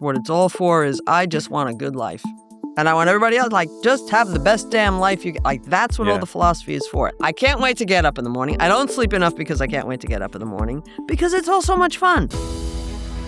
what it's all for is I just want a good life. And I want everybody else, like, just have the best damn life you can. Like, that's what all the philosophy is for. I can't wait to get up in the morning. I don't sleep enough because I can't wait to get up in the morning, because it's all so much fun.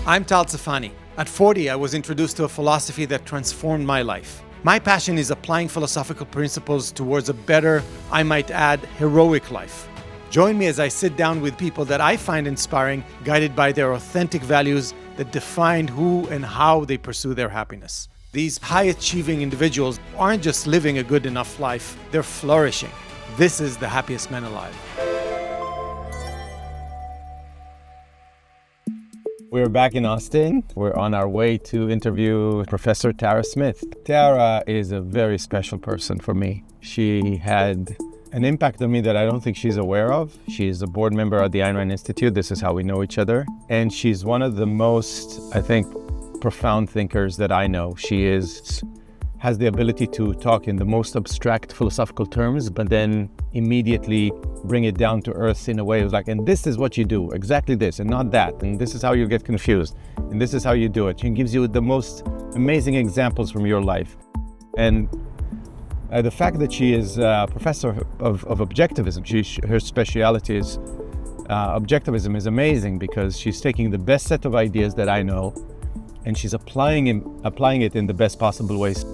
I'm Tal Tsfany. At 40, I was introduced to a philosophy that transformed my life. My passion is applying philosophical principles towards a better, I might add, heroic life. Join me as I sit down with people that I find inspiring, guided by their authentic values that define who and how they pursue their happiness. These high-achieving individuals aren't just living a good enough life, they're flourishing. This is the happiest man alive. We're back in Austin. We're on our way to interview Professor Tara Smith. Tara is a very special person for me. She had an impact on me that I don't think she's aware of. She's a board member at the Ayn Rand Institute. This is how we know each other. And she's one of the most, I think, profound thinkers that I know. She has the ability to talk in the most abstract philosophical terms, but then immediately bring it down to earth in a way of like, and this is what you do, exactly this, and not that, and this is how you get confused, and this is how you do it. She gives you the most amazing examples from your life. And the fact that she is a professor of Objectivism, her speciality is Objectivism, is amazing because she's taking the best set of ideas that I know and she's applying it in the best possible ways.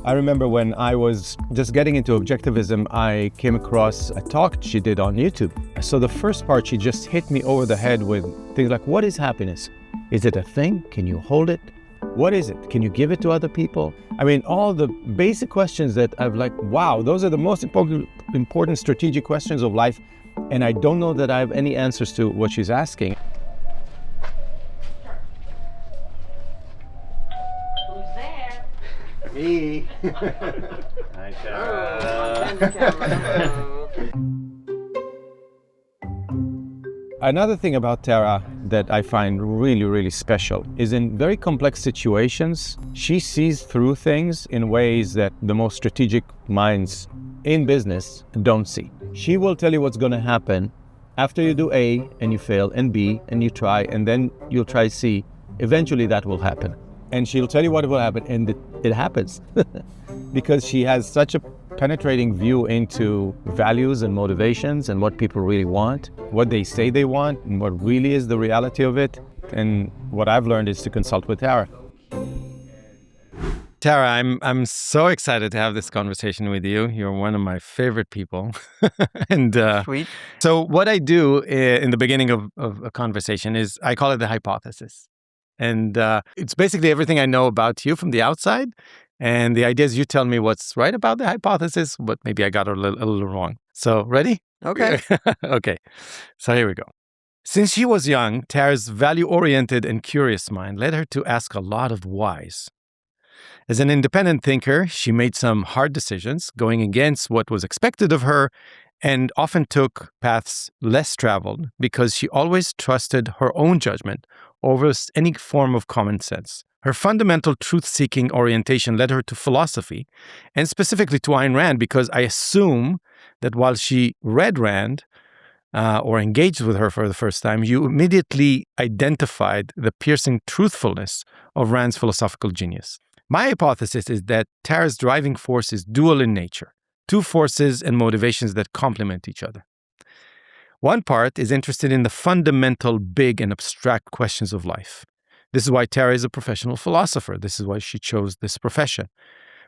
I remember when I was just getting into Objectivism, I came across a talk she did on YouTube. So the first part, she just hit me over the head with things like, what is happiness? Is it a thing? Can you hold it? What is it? Can you give it to other people? I mean, all the basic questions that I've like, wow, those are the most important strategic questions of life. And I don't know that I have any answers to what she's asking. Me. Hi, Tara. Another thing about Tara that I find really, really special is in very complex situations, she sees through things in ways that the most strategic minds in business don't see. She will tell you what's going to happen after you do A and you fail, and B and you try, and then you'll try C. Eventually that will happen. And she'll tell you what will happen, and it happens. Because she has such a penetrating view into values and motivations and what people really want, what they say they want, and what really is the reality of it. And what I've learned is to consult with Tara. Tara, I'm so excited to have this conversation with you. You're one of my favorite people. And Sweet. So what I do in the beginning of a conversation is I call it the hypothesis. And it's basically everything I know about you from the outside. And the idea is you tell me what's right about the hypothesis, but maybe I got it a little wrong. So, ready? Okay. Okay. So here we go. Since she was young, Tara's value-oriented and curious mind led her to ask a lot of whys. As an independent thinker, she made some hard decisions, going against what was expected of her, and often took paths less traveled because she always trusted her own judgment over any form of common sense. Her fundamental truth-seeking orientation led her to philosophy, and specifically to Ayn Rand, because I assume that while she read Rand or engaged with her for the first time, you immediately identified the piercing truthfulness of Rand's philosophical genius. My hypothesis is that Tara's driving force is dual in nature, two forces and motivations that complement each other. One part is interested in the fundamental, big and abstract questions of life. This is why Tara is a professional philosopher. This is why she chose this profession.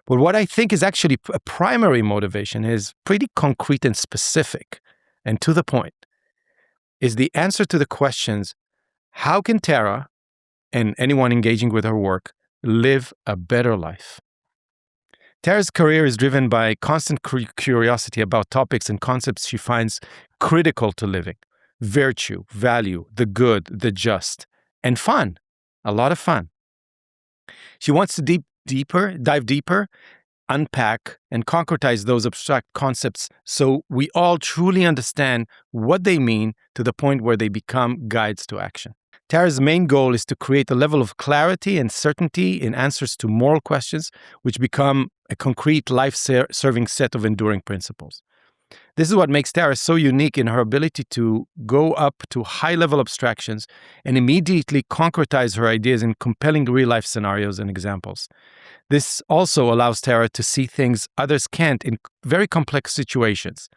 But what I think is actually a primary motivation is pretty concrete and specific and to the point, is the answer to the questions, how can Tara and anyone engaging with her work live a better life? Tara's career is driven by constant curiosity about topics and concepts she finds critical to living. Virtue, value, the good, the just, and fun. A lot of fun. She wants to dive deeper, unpack, and concretize those abstract concepts so we all truly understand what they mean to the point where they become guides to action. Tara's main goal is to create a level of clarity and certainty in answers to moral questions, which become a concrete, life-serving set of enduring principles. This is what makes Tara so unique in her ability to go up to high-level abstractions and immediately concretize her ideas in compelling real-life scenarios and examples. This also allows Tara to see things others can't in very complex situations.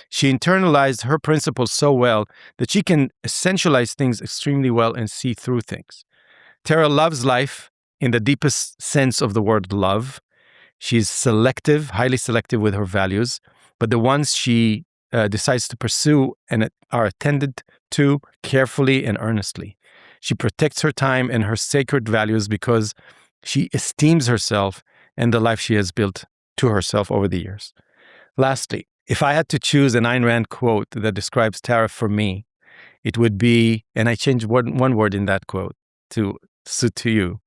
She internalized her principles so well that she can essentialize things extremely well and see through things. Tara loves life in the deepest sense of the word love. She's selective, highly selective with her values, but the ones she decides to pursue and are attended to carefully and earnestly. She protects her time and her sacred values because she esteems herself and the life she has built to herself over the years. Lastly, if I had to choose an Ayn Rand quote that describes Tara for me, it would be, and I changed one word in that quote to suit to you.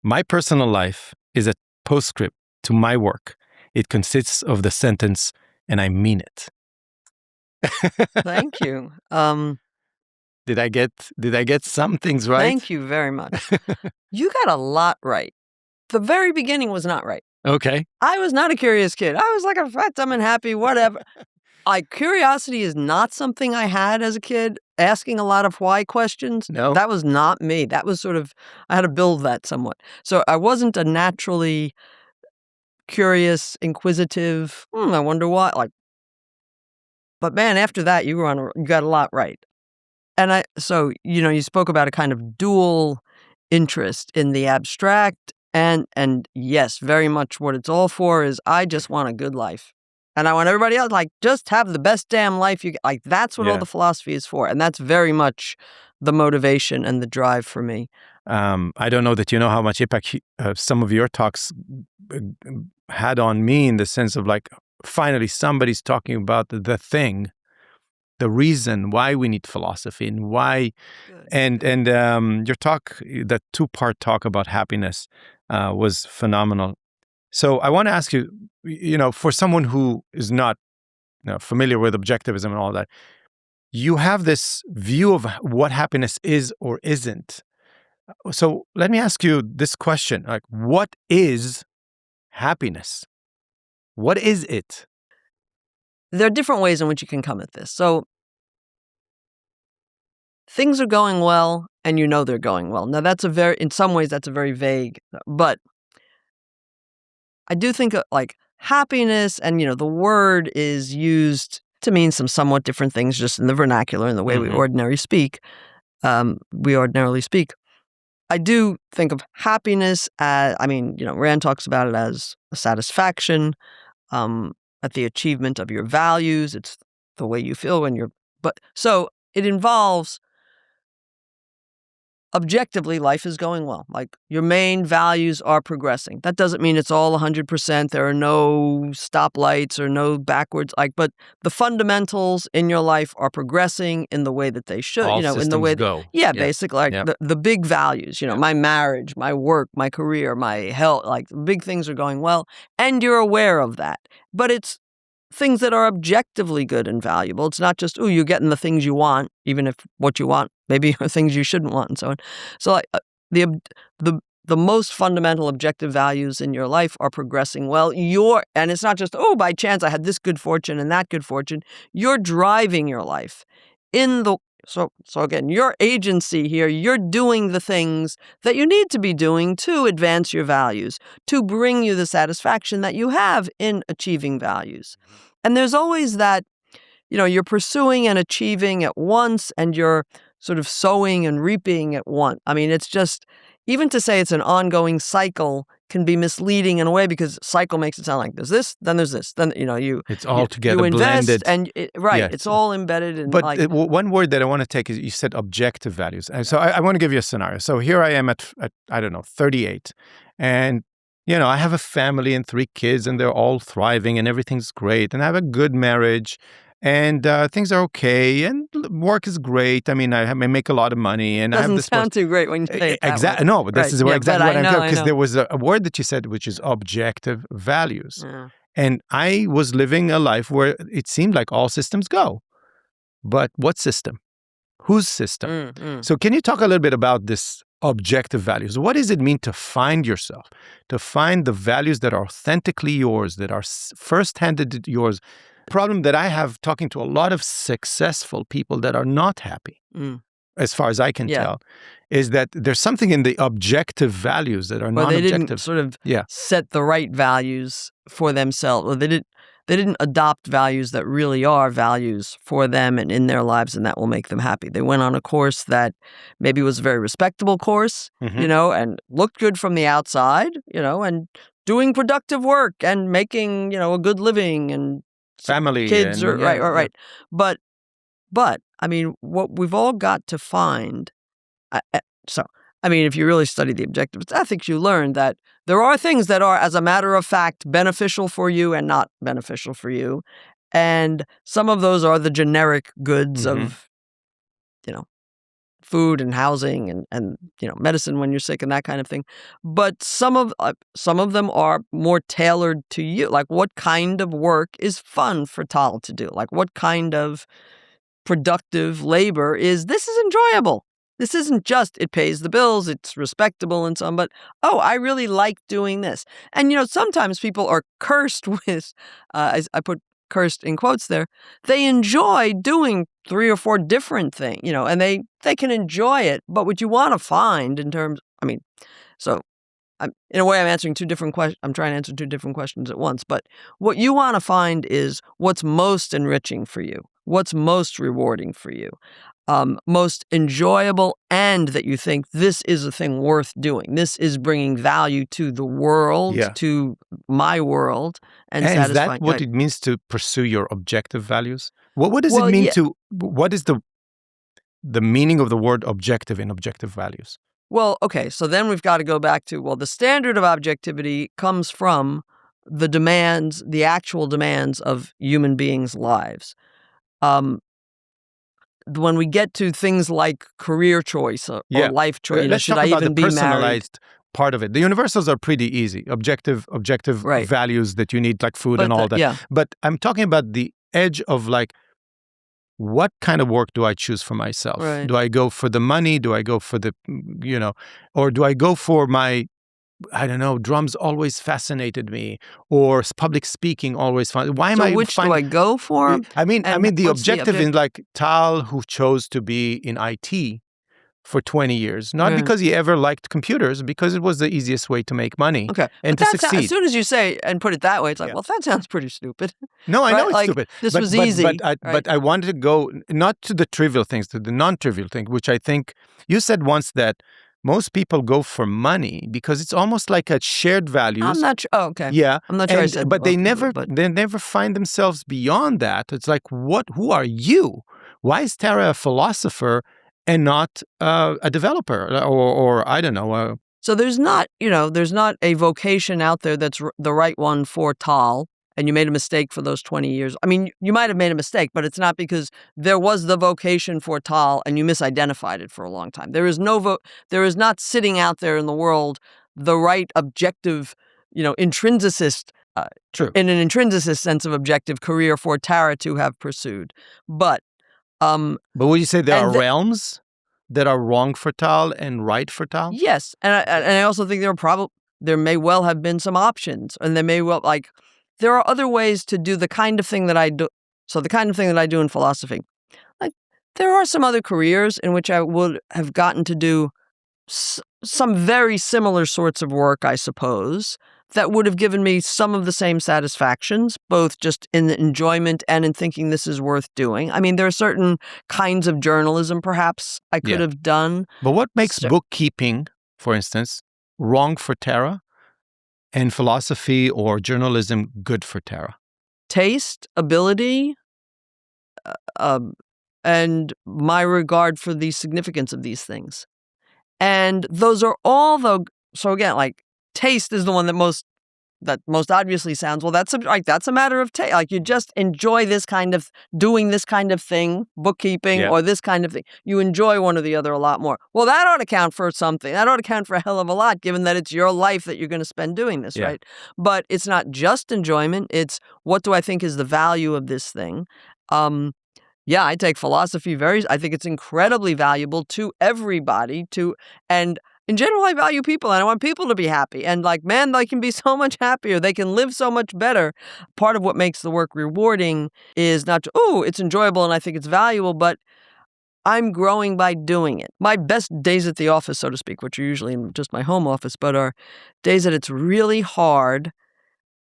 My personal life is a postscript to my work. It consists of the sentence, and I mean it. Thank you. Did I get some things right? Thank you very much. You got a lot right. The very beginning was not right. Okay. I was not a curious kid. I was like a fat, dumb, and happy, whatever. Curiosity is not something I had as a kid. Asking a lot of why questions. No. That was not me. That was sort of, I had to build that somewhat. So I wasn't a naturally curious, inquisitive, I wonder why. But man, after that, you got a lot right. And so you spoke about a kind of dual interest in the abstract, and yes, very much what it's all for is I just want a good life. And I want everybody else, just have the best damn life you get. That's what all the philosophy is for. And that's very much the motivation and the drive for me. I don't know that you know how much impact some of your talks had on me in the sense of finally somebody's talking about the thing, the reason why we need philosophy and why. Good. And your talk, that 2-part talk about happiness, was phenomenal. So I want to ask you, for someone who is not familiar with objectivism and all that, you have this view of what happiness is or isn't. So let me ask you this question. What is happiness? What is it? There are different ways in which you can come at this. So things are going well and they're going well. Now in some ways that's a very vague, but I do think happiness and, the word is used to mean some somewhat different things just in the vernacular and the way we ordinarily speak. I do think of happiness as, Rand talks about it as a satisfaction, at the achievement of your values. It's the way you feel so it involves objectively, life is going well. Your main values are progressing. That doesn't mean it's all 100%. There are no stoplights or no backwards. But the fundamentals in your life are progressing in the way that they should. All in the way go. Yeah, basically, the big values. My marriage, my work, my career, my health. Big things are going well, and you're aware of that. But it's things that are objectively good and valuable. It's not just, you're getting the things you want, even if what you want maybe are things you shouldn't want and so on. So the most fundamental objective values in your life are progressing well. And it's not just, by chance I had this good fortune and that good fortune. You're driving your life so again, your agency here, you're doing the things that you need to be doing to advance your values, to bring you the satisfaction that you have in achieving values. And there's always that, you're pursuing and achieving at once, and you're sort of sowing and reaping at once. It's just, even to say it's an ongoing cycle can be misleading in a way, because cycle makes it sound like there's this, then there's this, then it's all together you invest blended, and it's all embedded in. But one word that I want to take is, you said objective values, and so I want to give you a scenario. So here I am at I don't know, 38, and I have a family and 3 kids, and they're all thriving, and everything's great, and I have a good marriage. And things are okay, and work is great. I make a lot of money, and I have this. Doesn't sound too great when you say it that exactly. way. No, but this is exactly what I'm saying, because I know. there was a word that you said, which is objective values, Yeah. and I was living a life where it seemed like all systems go, but what system? Whose system? So, can you talk a little bit about this objective values? What does it mean to find yourself, to find the values that are authentically yours, that are first-handed yours? problem that I have talking to a lot of successful people that are not happy, as far as I can tell, is that there's something in the objective values that are non-objective. They didn't sort of set the right values for themselves. Or they didn't adopt values that really are values for them and in their lives, and that will make them happy. They went on a course that maybe was a very respectable course, and looked good from the outside, and doing productive work and making, a good living and family, kids, and, right. But I mean, what we've all got to find. If you really study the objectivist ethics, you learn that there are things that are, as a matter of fact, beneficial for you and not beneficial for you. And some of those are the generic goods of, food and housing and medicine when you're sick and that kind of thing. But some of them are more tailored to you. Like, what kind of work is fun for Tal to do? Like, what kind of productive labor this is enjoyable. This isn't just, it pays the bills, it's respectable and so on, but, I really like doing this. And, sometimes people are cursed with, I put cursed in quotes there, they enjoy doing 3 or 4 different things, and they can enjoy it. But what you want to find in terms, in a way, I'm answering 2 different questions. I'm trying to answer 2 different questions at once. But what you want to find is what's most enriching for you, what's most rewarding for you, most enjoyable, and that you think this is a thing worth doing. This is bringing value to the world, to my world, and satisfying. Is that what it means to pursue your objective values? What does it mean to? What is the meaning of the word objective in objective values? Well, okay, so then we've got to go back to, the standard of objectivity comes from the actual demands of human beings' lives. When we get to things like career choice or life choice, let's should talk I about even the be personalized part of it. The universals are pretty easy, objective values that you need, like food and all that. Yeah. But I'm talking about the edge of, like, what kind of work do I choose for myself? Right. Do I go for the money? Do I go for the, or do I go for my, I don't know, drums always fascinated me, or public speaking always fun. Which do I go for? I mean, the objective in, like, Tal, who chose to be in IT for 20 years, not because he ever liked computers, because it was the easiest way to make money and to succeed. As soon as you say and put it that way, it's like, well, that sounds pretty stupid. No, I know it's stupid. This was easy. But I wanted to go not to the trivial things, to the non-trivial thing, which I think you said once that most people go for money because it's almost like a shared values. I'm not sure. Oh, okay. Yeah. I'm not sure I said. But they never find themselves beyond that. It's like, who are you? Why is Tara a philosopher and not a developer or I don't know. So there's not a vocation out there that's the right one for Tal, and you made a mistake for those 20 years. I mean, you might have made a mistake, but it's not because there was the vocation for Tal and you misidentified it for a long time. There is not sitting out there in the world the right objective, intrinsicist, in an intrinsicist sense of objective career for Tara to have pursued. But would you say there are realms that are wrong for Tal and right for Tal? Yes, and I also think there may well have been some options, and there are other ways to do the kind of thing that I do. So the kind of thing that I do in philosophy, there are some other careers in which I would have gotten to do some very similar sorts of work, I suppose, that would have given me some of the same satisfactions, both just in the enjoyment and in thinking this is worth doing. I mean, there are certain kinds of journalism, perhaps, I could have done. But what makes bookkeeping, for instance, wrong for Tara, and philosophy or journalism good for Tara? Taste, ability, and my regard for the significance of these things. And those are all, so again, taste is the one that most obviously sounds, well, that's a matter of taste. Like, you just enjoy this kind of doing this kind of thing, bookkeeping or this kind of thing. You enjoy one or the other a lot more. Well, that ought to count for something. That ought to count for a hell of a lot, given that it's your life that you're going to spend doing this, right? But it's not just enjoyment. It's what do I think is the value of this thing? I take philosophy I think it's incredibly valuable to everybody and in general, I value people and I want people to be happy. And like, man, they can be so much happier. They can live so much better. Part of what makes the work rewarding is not, it's enjoyable and I think it's valuable, but I'm growing by doing it. My best days at the office, so to speak, which are usually in just my home office, but are days that it's really hard.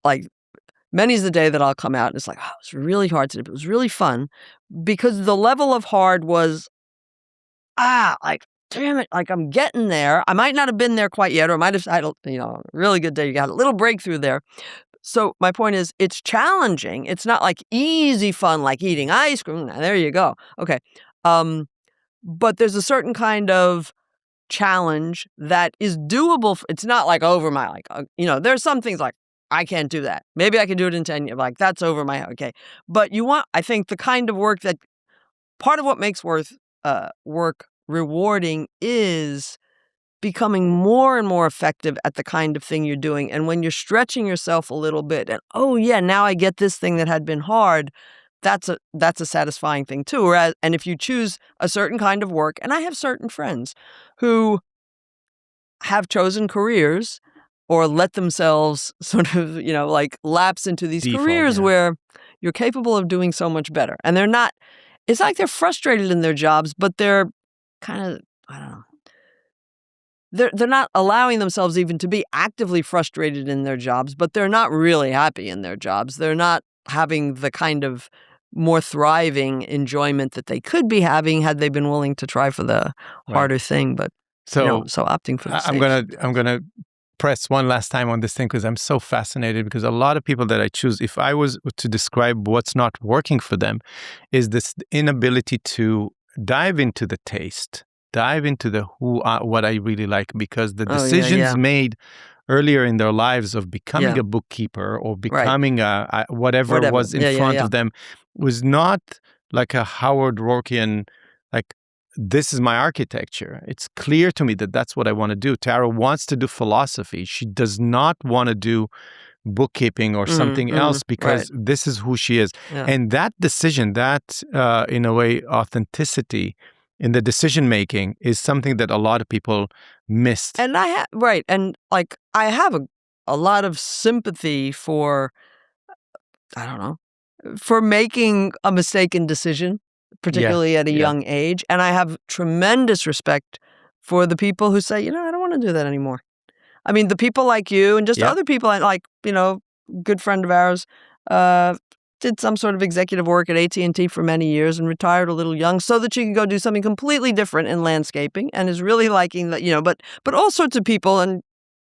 Like, many's the day that I'll come out and it's like, oh, it's really hard today, but it was really fun because the level of hard was, like, damn it, like I'm getting there. I might not have been there quite yet, or I might have had a really good day. You got a little breakthrough there. So my point is, it's challenging. It's not like easy fun, like eating ice cream. There you go. Okay. But there's a certain kind of challenge that is doable. It's not like over my, there's some things like, I can't do that. Maybe I can do it in 10 years. Like, that's over my, okay. But I think the kind of work that, part of what makes work rewarding is becoming more and more effective at the kind of thing you're doing. And when you're stretching yourself a little bit and, now I get this thing that had been hard, that's a satisfying thing too. And if you choose a certain kind of work, and I have certain friends who have chosen careers or let themselves sort of, lapse into these careers where you're capable of doing so much better. And they're not, it's like they're frustrated in their jobs, but they're kind of, I don't know. They're not allowing themselves even to be actively frustrated in their jobs, but they're not really happy in their jobs. They're not having the kind of more thriving enjoyment that they could be having had they been willing to try for the harder thing. But so opting for the safe. I'm gonna press one last time on this thing because I'm so fascinated, because a lot of people that I choose, if I was to describe what's not working for them, is this inability to dive into the taste, dive into the what I really like, because the decisions made earlier in their lives of becoming a bookkeeper or becoming a whatever was in front of them was not like a Howard Roarkian, like, this is my architecture. It's clear to me that that's what I want to do. Tara wants to do philosophy. She does not want to do bookkeeping or something else because this is who she is. Yeah. And that decision, that in a way, authenticity in the decision making is something that a lot of people missed. And I have a lot of sympathy for, for making a mistaken decision, particularly at a young age. And I have tremendous respect for the people who say, I don't want to do that anymore. I mean, the people like you and just other people, like, good friend of ours, did some sort of executive work at AT&T for many years and retired a little young so that she could go do something completely different in landscaping and is really liking that, but all sorts of people. And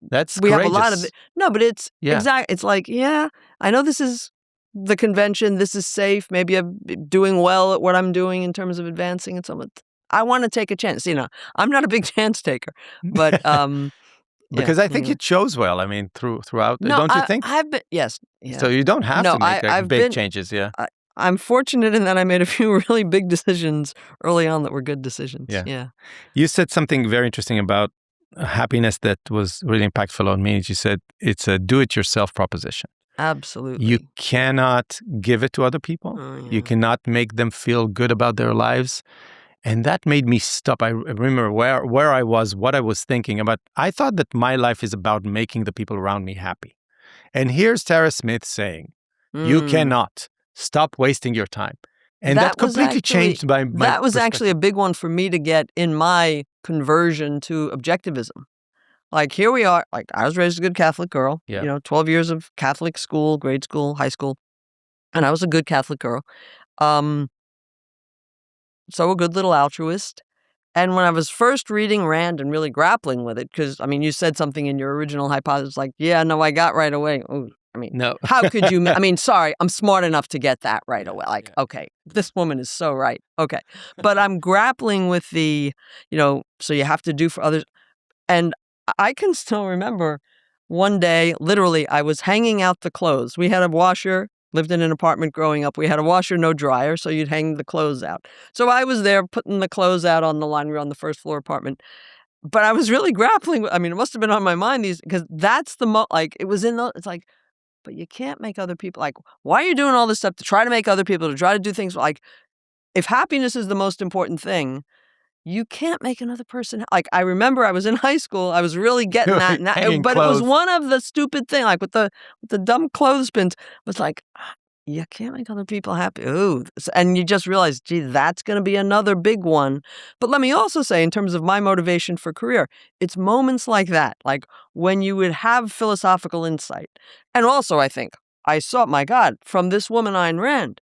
that's we courageous. have a lot of it. No, but it's exact. It's like, I know this is the convention. This is safe. Maybe I'm doing well at what I'm doing in terms of advancing and so on. I want to take a chance. I'm not a big chance taker, but because I think it shows well. I mean, throughout. No, don't you think? I've been yes. Yeah. So you don't have to make big changes. Yeah. I'm fortunate in that I made a few really big decisions early on that were good decisions. Yeah. You said something very interesting about happiness that was really impactful on me. You said it's a do-it-yourself proposition. Absolutely. You cannot give it to other people. You cannot make them feel good about their lives. And that made me stop. I remember where I was, what I was thinking about. I thought that my life is about making the people around me happy. And here's Tara Smith saying, you cannot stop wasting your time. And that completely changed my That was actually a big one for me to get in my conversion to Objectivism. Like, here we are. Like, I was raised a good Catholic girl. 12 years of Catholic school, grade school, high school. And I was a good Catholic girl. So a good little altruist. And when I was first reading Rand and really grappling with it, because, you said something in your original hypothesis, like, I got right away. Oh, no. How could you? Sorry, I'm smart enough to get that right away. Like, okay, this woman is so right. Okay. But I'm grappling with the, so you have to do for others. And I can still remember one day, literally, I was hanging out the clothes. We had a washer. Lived in an apartment growing up. We had a washer, no dryer, so you'd hang the clothes out. So I was there putting the clothes out on the line. We were on the first floor apartment. But I was really grappling with, it must have been on my mind, because that's it was in it's like, but you can't make other people, like, why are you doing all this stuff to try to make other people, to try to do things, like, if happiness is the most important thing, you can't make another person like I remember I was in high school, I was really getting that, but clothes. it was one of the stupid thing, like with the dumb clothespins, was like, you can't make other people happy. Ooh, and you just realize, gee, that's going to be another big one. But let me also say, in terms of my motivation for career, it's moments like that, like when you would have philosophical insight. And also, I think, I saw, my God, from this woman, Ayn Rand,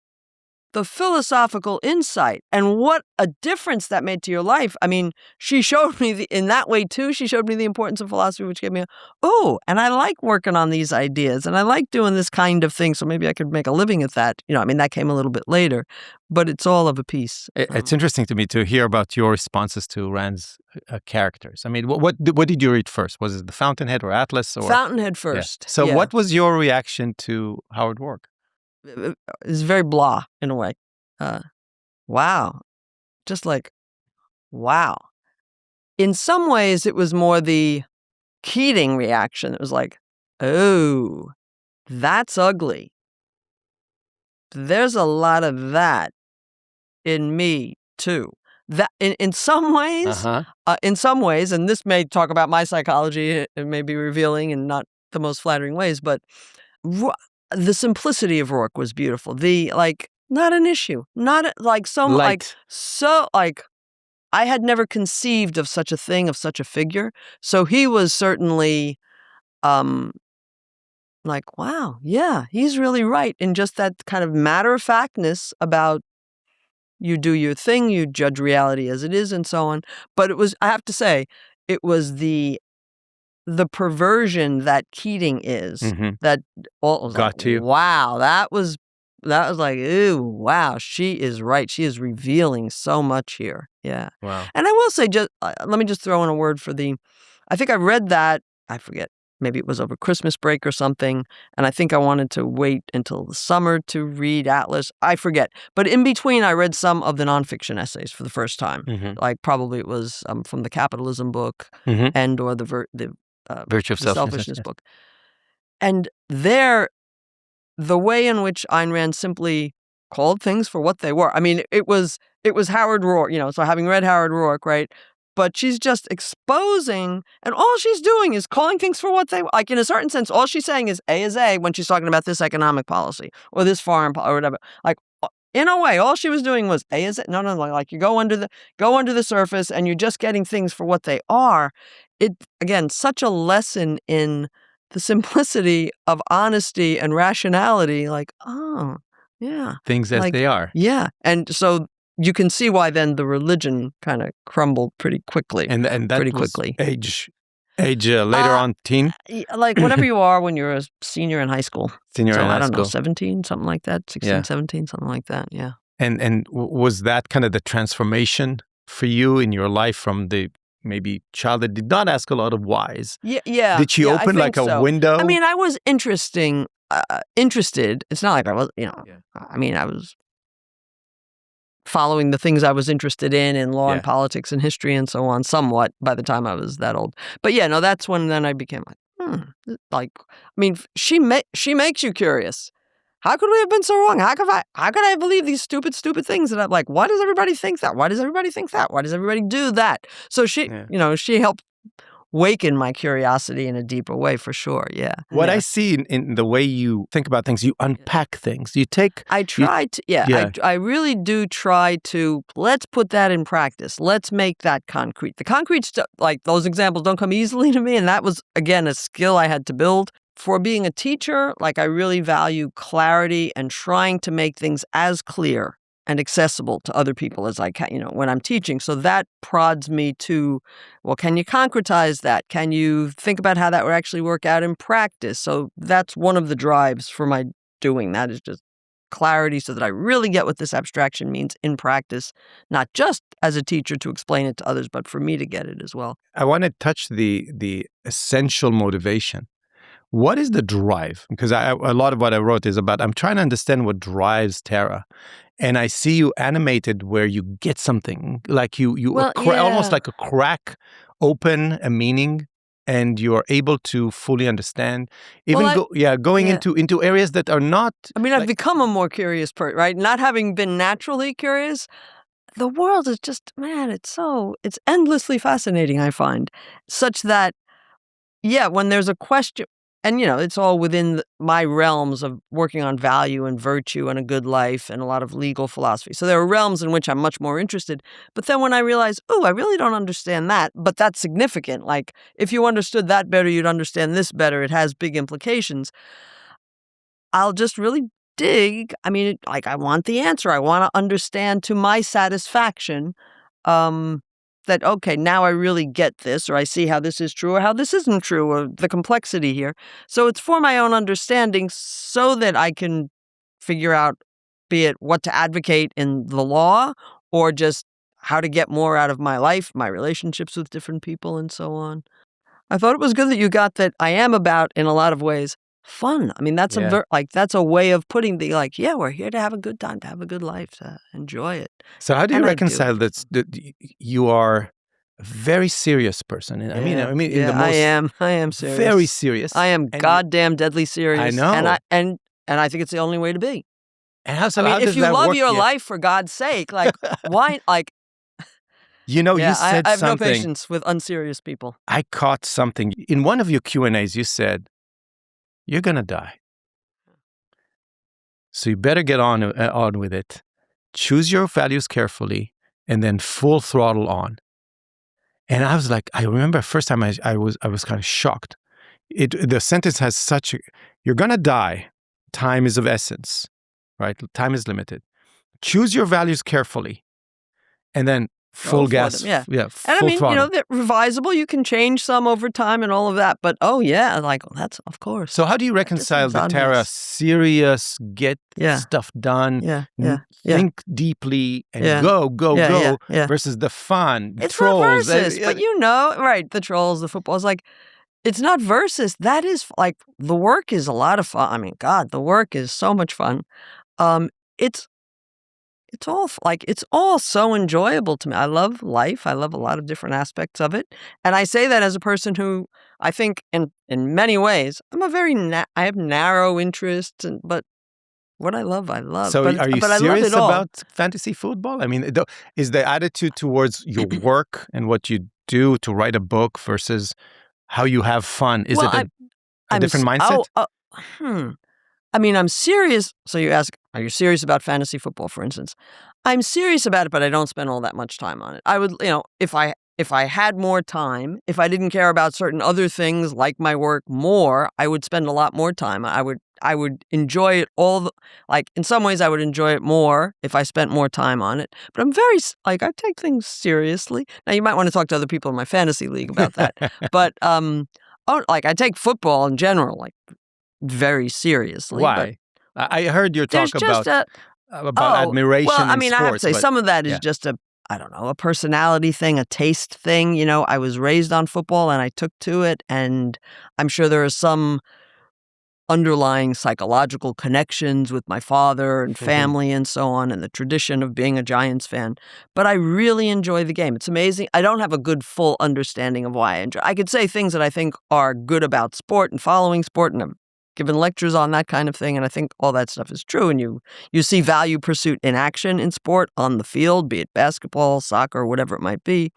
the philosophical insight and what a difference that made to your life. I mean, she showed me in that way too. She showed me the importance of philosophy, which gave me and I like working on these ideas and I like doing this kind of thing. So maybe I could make a living at that. I mean, that came a little bit later, but it's all of a piece. It's interesting to me to hear about your responses to Rand's characters. I mean, what did you read first? Was it The Fountainhead or Atlas? Or Fountainhead first. Yeah. So what was your reaction to Howard Roark? It's very blah in a way. Wow. Just like, wow. In some ways, it was more the Keating reaction. It was like, oh, that's ugly. There's a lot of that in me, too. That in some ways, and this may talk about my psychology, it may be revealing in not the most flattering ways, but the simplicity of Roark was beautiful. Not an issue. Not like so Light. I had never conceived of such a thing, of such a figure. So he was certainly like, wow, yeah, he's really right in just that kind of matter-of-factness about you do your thing, you judge reality as it is, and so on. But it was, I have to say, it was the perversion that Keating is that all got to you. Wow, that was like, ooh, wow, she is right. She is revealing so much here. Yeah. Wow. And I will say, just let me just throw in a word for I think I read that, I forget, maybe it was over Christmas break or something, and I think I wanted to wait until the summer to read Atlas. I forget. But in between, I read some of the nonfiction essays for the first time. Like probably it was from the Capitalism book and or the Virtue of the Selfishness book. And there, the way in which Ayn Rand simply called things for what they were. I mean, it was Howard Roark, so having read Howard Roark, right? But she's just exposing, and all she's doing is calling things for what they were. Like, in a certain sense, all she's saying is A when she's talking about this economic policy or this foreign policy or whatever. Like, in a way, all she was doing was A. No, like you go under the surface and you're just getting things for what they are. It, again, such a lesson in the simplicity of honesty and rationality. Like, oh, yeah. Things as they are. Yeah. And so you can see why then the religion kind of crumbled pretty quickly. And that pretty was quickly. Age later on, teen? Like whatever you are when you're a senior in high school. I don't know, 17, something like that, 16, 17, something like that, yeah. And was that kind of the transformation for you in your life from the maybe child that did not ask a lot of whys? Yeah. Did she open like a window? I mean, I was interested. It's not like I was, I mean, I was following the things I was interested in law and politics and history and so on, somewhat by the time I was that old. But yeah, no, that's when then I became like, I mean, she makes you curious. How could we have been so wrong? How could I believe these stupid things that I'm like, why does everybody think that? Why does everybody think that? Why does everybody do that? So she, she helped waken my curiosity in a deeper way, for sure. Yeah. What I see in the way you think about things, you unpack things. You take. I try to. I really do try to. Let's put that in practice. Let's make that concrete. The concrete stuff, like those examples, don't come easily to me, and that was again a skill I had to build. For being a teacher, like I really value clarity and trying to make things as clear and accessible to other people as I can, when I'm teaching. So that prods me to, well, can you concretize that? Can you think about how that would actually work out in practice? So that's one of the drives for my doing that, is just clarity so that I really get what this abstraction means in practice, not just as a teacher to explain it to others, but for me to get it as well. I want to touch the essential motivation. What is the drive? Because a lot of what I wrote is about, I'm trying to understand what drives Tara. And I see you animated where you get something, like almost like a crack open a meaning, and you are able to fully understand. Going into areas that are not. I mean, I've become a more curious person, right? Not having been naturally curious, the world is just, man, it's endlessly fascinating, I find, such that, yeah, when there's a question, and, it's all within my realms of working on value and virtue and a good life and a lot of legal philosophy. So there are realms in which I'm much more interested. But then when I realize, I really don't understand that, but that's significant. Like, if you understood that better, you'd understand this better. It has big implications. I'll just really dig. I mean, I want the answer. I want to understand to my satisfaction that, okay, now I really get this, or I see how this is true or how this isn't true, or the complexity here. So it's for my own understanding so that I can figure out, be it what to advocate in the law or just how to get more out of my life, my relationships with different people and so on. I thought it was good that you got that I am about, in a lot of ways, fun. I mean, that's that's a way of putting we're here to have a good time, to have a good life, to enjoy it. So how do you reconcile that you are a very serious person? I mean, in the most I am serious. Very serious. I am goddamn deadly serious. I know. And I think it's the only way to be. And how if you love your life, for God's sake, why, you said I have something. No patience with unserious people. I caught something. In one of your Q&As, you said, you're going to die. So you better get on with it. Choose your values carefully and then full throttle on. And I was like, I remember first time I was kind of shocked. The sentence has you're going to die. Time is of essence, right? Time is limited. Choose your values carefully and then full gas. Yeah. Full and throttle. They're revisable. You can change some over time and all of that. But that's of course. So how do you reconcile the Tara serious, get stuff done, think deeply and go versus the fun, it's trolls? Not versus, but right, the trolls, the football. It's it's not versus. That is the work is a lot of fun. I mean, God, the work is so much fun. It's all so enjoyable to me. I love life. I love a lot of different aspects of it. And I say that as a person who I think in many ways, I'm I have narrow interests, but what I love. So are you serious about fantasy football? I mean, is the attitude towards your work and what you do to write a book versus how you have fun? Is it a different mindset? I mean, I'm serious. So you ask, are you serious about fantasy football, for instance? I'm serious about it, but I don't spend all that much time on it. I would, if I had more time, if I didn't care about certain other things like my work more, I would spend a lot more time. I would enjoy it in some ways I would enjoy it more if I spent more time on it. But I'm very, I take things seriously. Now, you might want to talk to other people in my fantasy league about that. But, I take football in general, very seriously. Why? I heard your talk about admiration. Well, I in mean, sports, I have to say some of that is just a personality thing, a taste thing. I was raised on football and I took to it, and I'm sure there are some underlying psychological connections with my father and family and so on, and the tradition of being a Giants fan. But I really enjoy the game. It's amazing. I don't have a good full understanding of why I enjoy. I could say things that I think are good about sport and following sport, and I'm given lectures on that kind of thing, and I think all that stuff is true. And you see value pursuit in action in sport on the field, be it basketball, soccer, whatever it might be.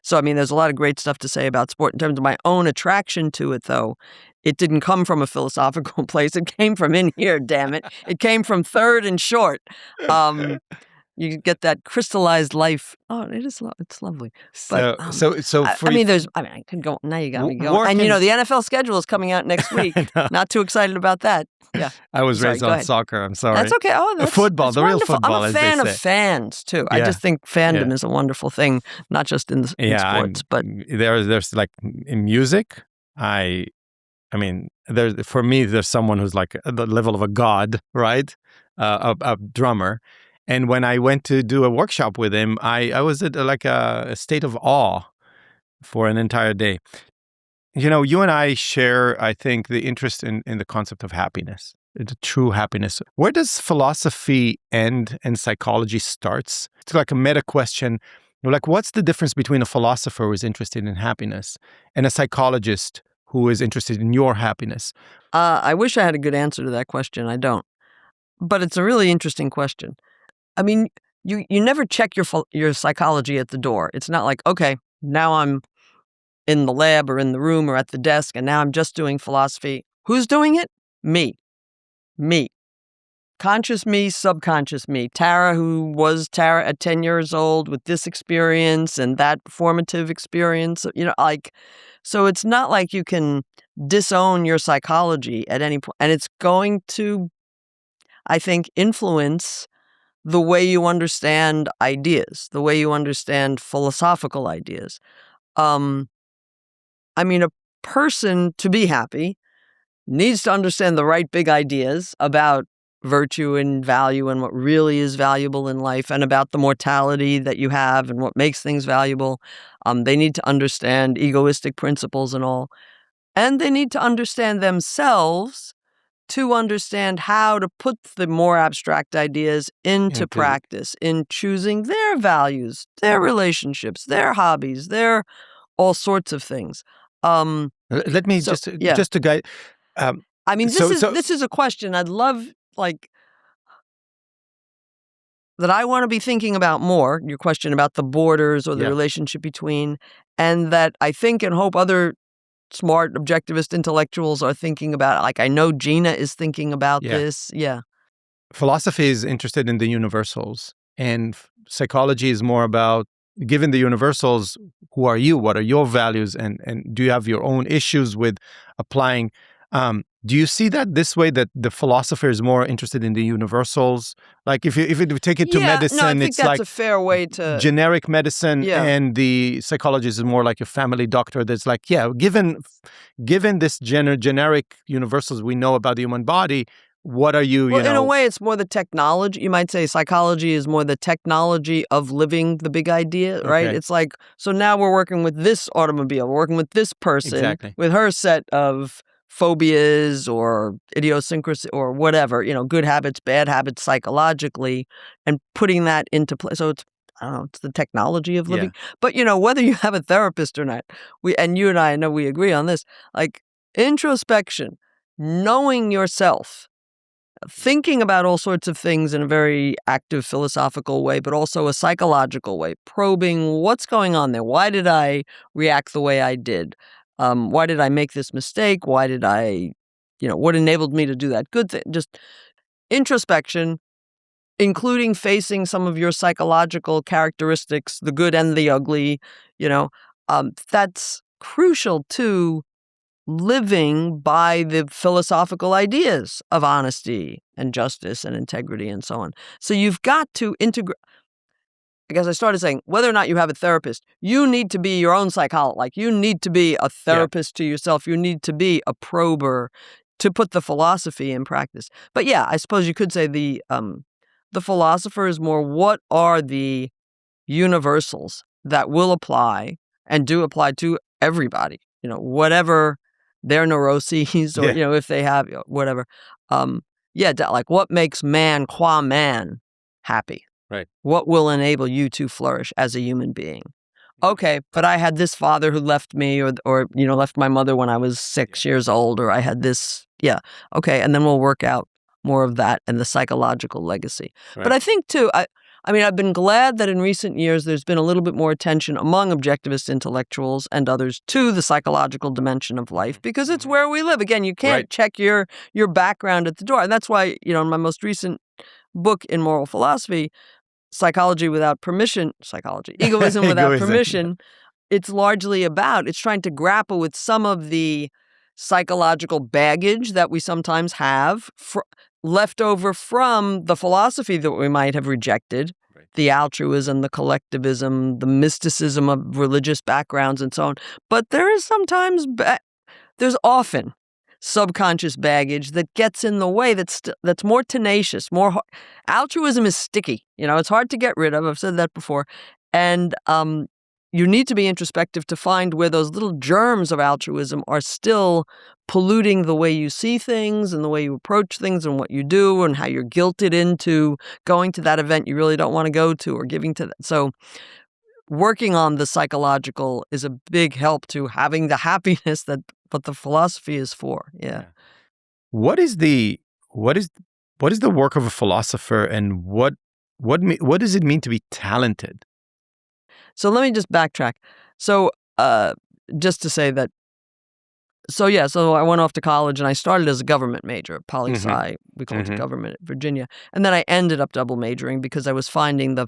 So, I mean, there's a lot of great stuff to say about sport. In terms of my own attraction to it, though, it didn't come from a philosophical place. It came from in here, damn it. It came from Third and Short. You get that crystallized life. Oh, it's lovely. But, I could go. Now you got me going. And the NFL schedule is coming out next week. Not too excited about that. Yeah. I was raised on soccer. I'm sorry. That's okay. Oh, that's football, the real wonderful. football. I'm a fan of fans too. Yeah. I just think fandom is a wonderful thing, not just in sports, but there's in music. For me, there's someone who's at the level of a god, right? A drummer. And when I went to do a workshop with him, I was at a state of awe for an entire day. You and I share, I think, the interest in the concept of happiness, the true happiness. Where does philosophy end and psychology starts? It's like a meta question. What's the difference between a philosopher who is interested in happiness and a psychologist who is interested in your happiness? I wish I had a good answer to that question. I don't. But it's a really interesting question. I mean, you never check your psychology at the door. It's not like, okay, now I'm in the lab or in the room or at the desk, and now I'm just doing philosophy. Who's doing it? Me. Conscious me, subconscious me. Tara, who was Tara at 10 years old with this experience and that formative experience, so it's not like you can disown your psychology at any point. And it's going to, I think, influence the way you understand ideas, the way you understand philosophical ideas. A person, to be happy, needs to understand the right big ideas about virtue and value and what really is valuable in life, and about the mortality that you have and what makes things valuable. They need to understand egoistic principles and all. And they need to understand themselves to understand how to put the more abstract ideas into practice, in choosing their values, their relationships, their hobbies, their all sorts of things. Let me just to guide. This is a question I'd love, that I want to be thinking about more, your question about the borders or the relationship between, and that I think and hope other smart objectivist intellectuals are thinking about. Like, I know Gina is thinking about this. Yeah. Philosophy is interested in the universals, and psychology is more about, given the universals, who are you? What are your values? And do you have your own issues with applying? Do you see that this way, that the philosopher is more interested in the universals? Like if you take it to medicine, I think it's that's like a fair way to generic medicine, and the psychologist is more like your family doctor. That's like, given this generic universals we know about the human body, what are you? Well, in a way, it's more the technology. You might say psychology is more the technology of living the big idea, right? Okay. It's like, so now we're working with this automobile, we're working with this person, with her set of phobias or idiosyncrasy or whatever, good habits, bad habits psychologically, and putting that into play. So it's, I don't know, it's the technology of living. But, whether you have a therapist or not, and you and I know we agree on this, like introspection, knowing yourself, thinking about all sorts of things in a very active philosophical way, but also a psychological way, probing what's going on there. Why did I react the way I did? Why did I make this mistake? Why did I, what enabled me to do that good thing? Just introspection, including facing some of your psychological characteristics, the good and the ugly, that's crucial to living by the philosophical ideas of honesty and justice and integrity and so on. So you've got to integrate. I guess I started saying, whether or not you have a therapist, you need to be your own psychologist. Like, you need to be a therapist to yourself. You need to be a prober to put the philosophy in practice. But I suppose you could say the philosopher is more, what are the universals that will apply and do apply to everybody, whatever their neuroses or, if they have whatever. Like, what makes man qua man happy? Right. What will enable you to flourish as a human being? Okay, but I had this father who left me or left my mother when I was 6 years old, or I had this. Okay, and then we'll work out more of that and the psychological legacy. Right. But I think too, I've been glad that in recent years there's been a little bit more attention among objectivist intellectuals and others to the psychological dimension of life, because it's where we live. Again, you can't check your background at the door. And that's why, in my most recent book in moral philosophy, Egoism Without Permission, it's largely it's trying to grapple with some of the psychological baggage that we sometimes have left over from the philosophy that we might have rejected, the altruism, the collectivism, the mysticism of religious backgrounds and so on. But there is there's often subconscious baggage that gets in the way that's more tenacious, altruism is sticky. It's hard to get rid of. I've said that before. And you need to be introspective to find where those little germs of altruism are still polluting the way you see things and the way you approach things and what you do, and how you're guilted into going to that event you really don't want to go to or giving to that. So working on the psychological is a big help to having the happiness that what the philosophy is for. What is the work of a philosopher, and what What does it mean to be talented? So let me just backtrack. So just to say that, so I went off to college and I started as a government major, poli-sci, we call it government at Virginia. And then I ended up double majoring because I was finding the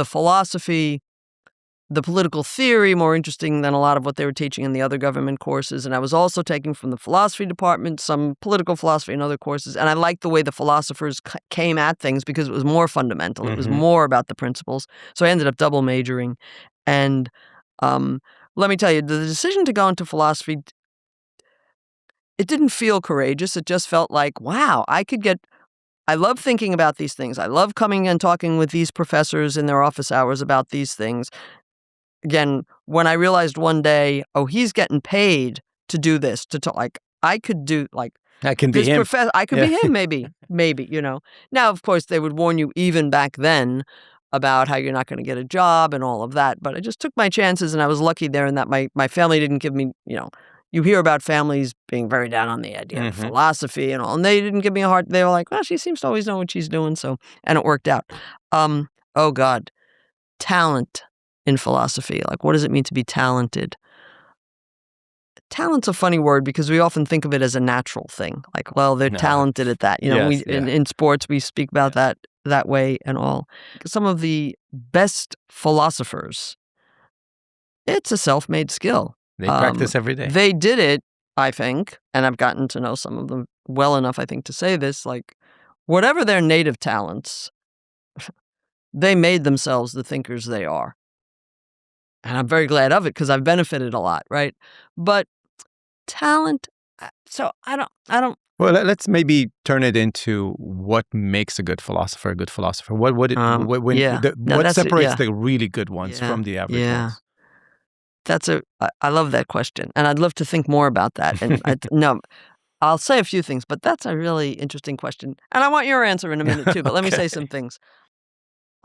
philosophy, the political theory more interesting than a lot of what they were teaching in the other government courses. And I was also taking from the philosophy department some political philosophy and other courses. And I liked the way the philosophers came at things because it was more fundamental. It was more about the principles. So I ended up double majoring. And let me tell you, the decision to go into philosophy, it didn't feel courageous. It just felt like, wow, I love thinking about these things. I love coming and talking with these professors in their office hours about these things. Again, when I realized one day, oh, he's getting paid to do this, to talk, like, I could do, like, I can be him. I could be him, maybe, you know. Now, of course, they would warn you even back then about how you're not going to get a job and all of that. But I just took my chances, and I was lucky there in that my family didn't give me, you know, you hear about families being very down on the idea of philosophy and all, and they didn't give me a hard, they were like, well, she seems to always know what she's doing, so, and it worked out. Oh, God, talent in philosophy. Like, what does it mean to be talented? Talent's a funny word because we often think of it as a natural thing. Like, well, they're talented at that. You know, in sports, we speak about that way and all. Some of the best philosophers, it's a self-made skill. They practice every day. They did it, I think, and I've gotten to know some of them well enough, I think, to say this, like, whatever their native talents, they made themselves the thinkers they are. And I'm very glad of it because I've benefited a lot, right? But talent, so I don't. Well, let's maybe turn it into what makes a good philosopher a good philosopher. What separates the really good ones from the average ones? I love that question, and I'd love to think more about that. And I'll say a few things, but that's a really interesting question. And I want your answer in a minute too, but let me say some things.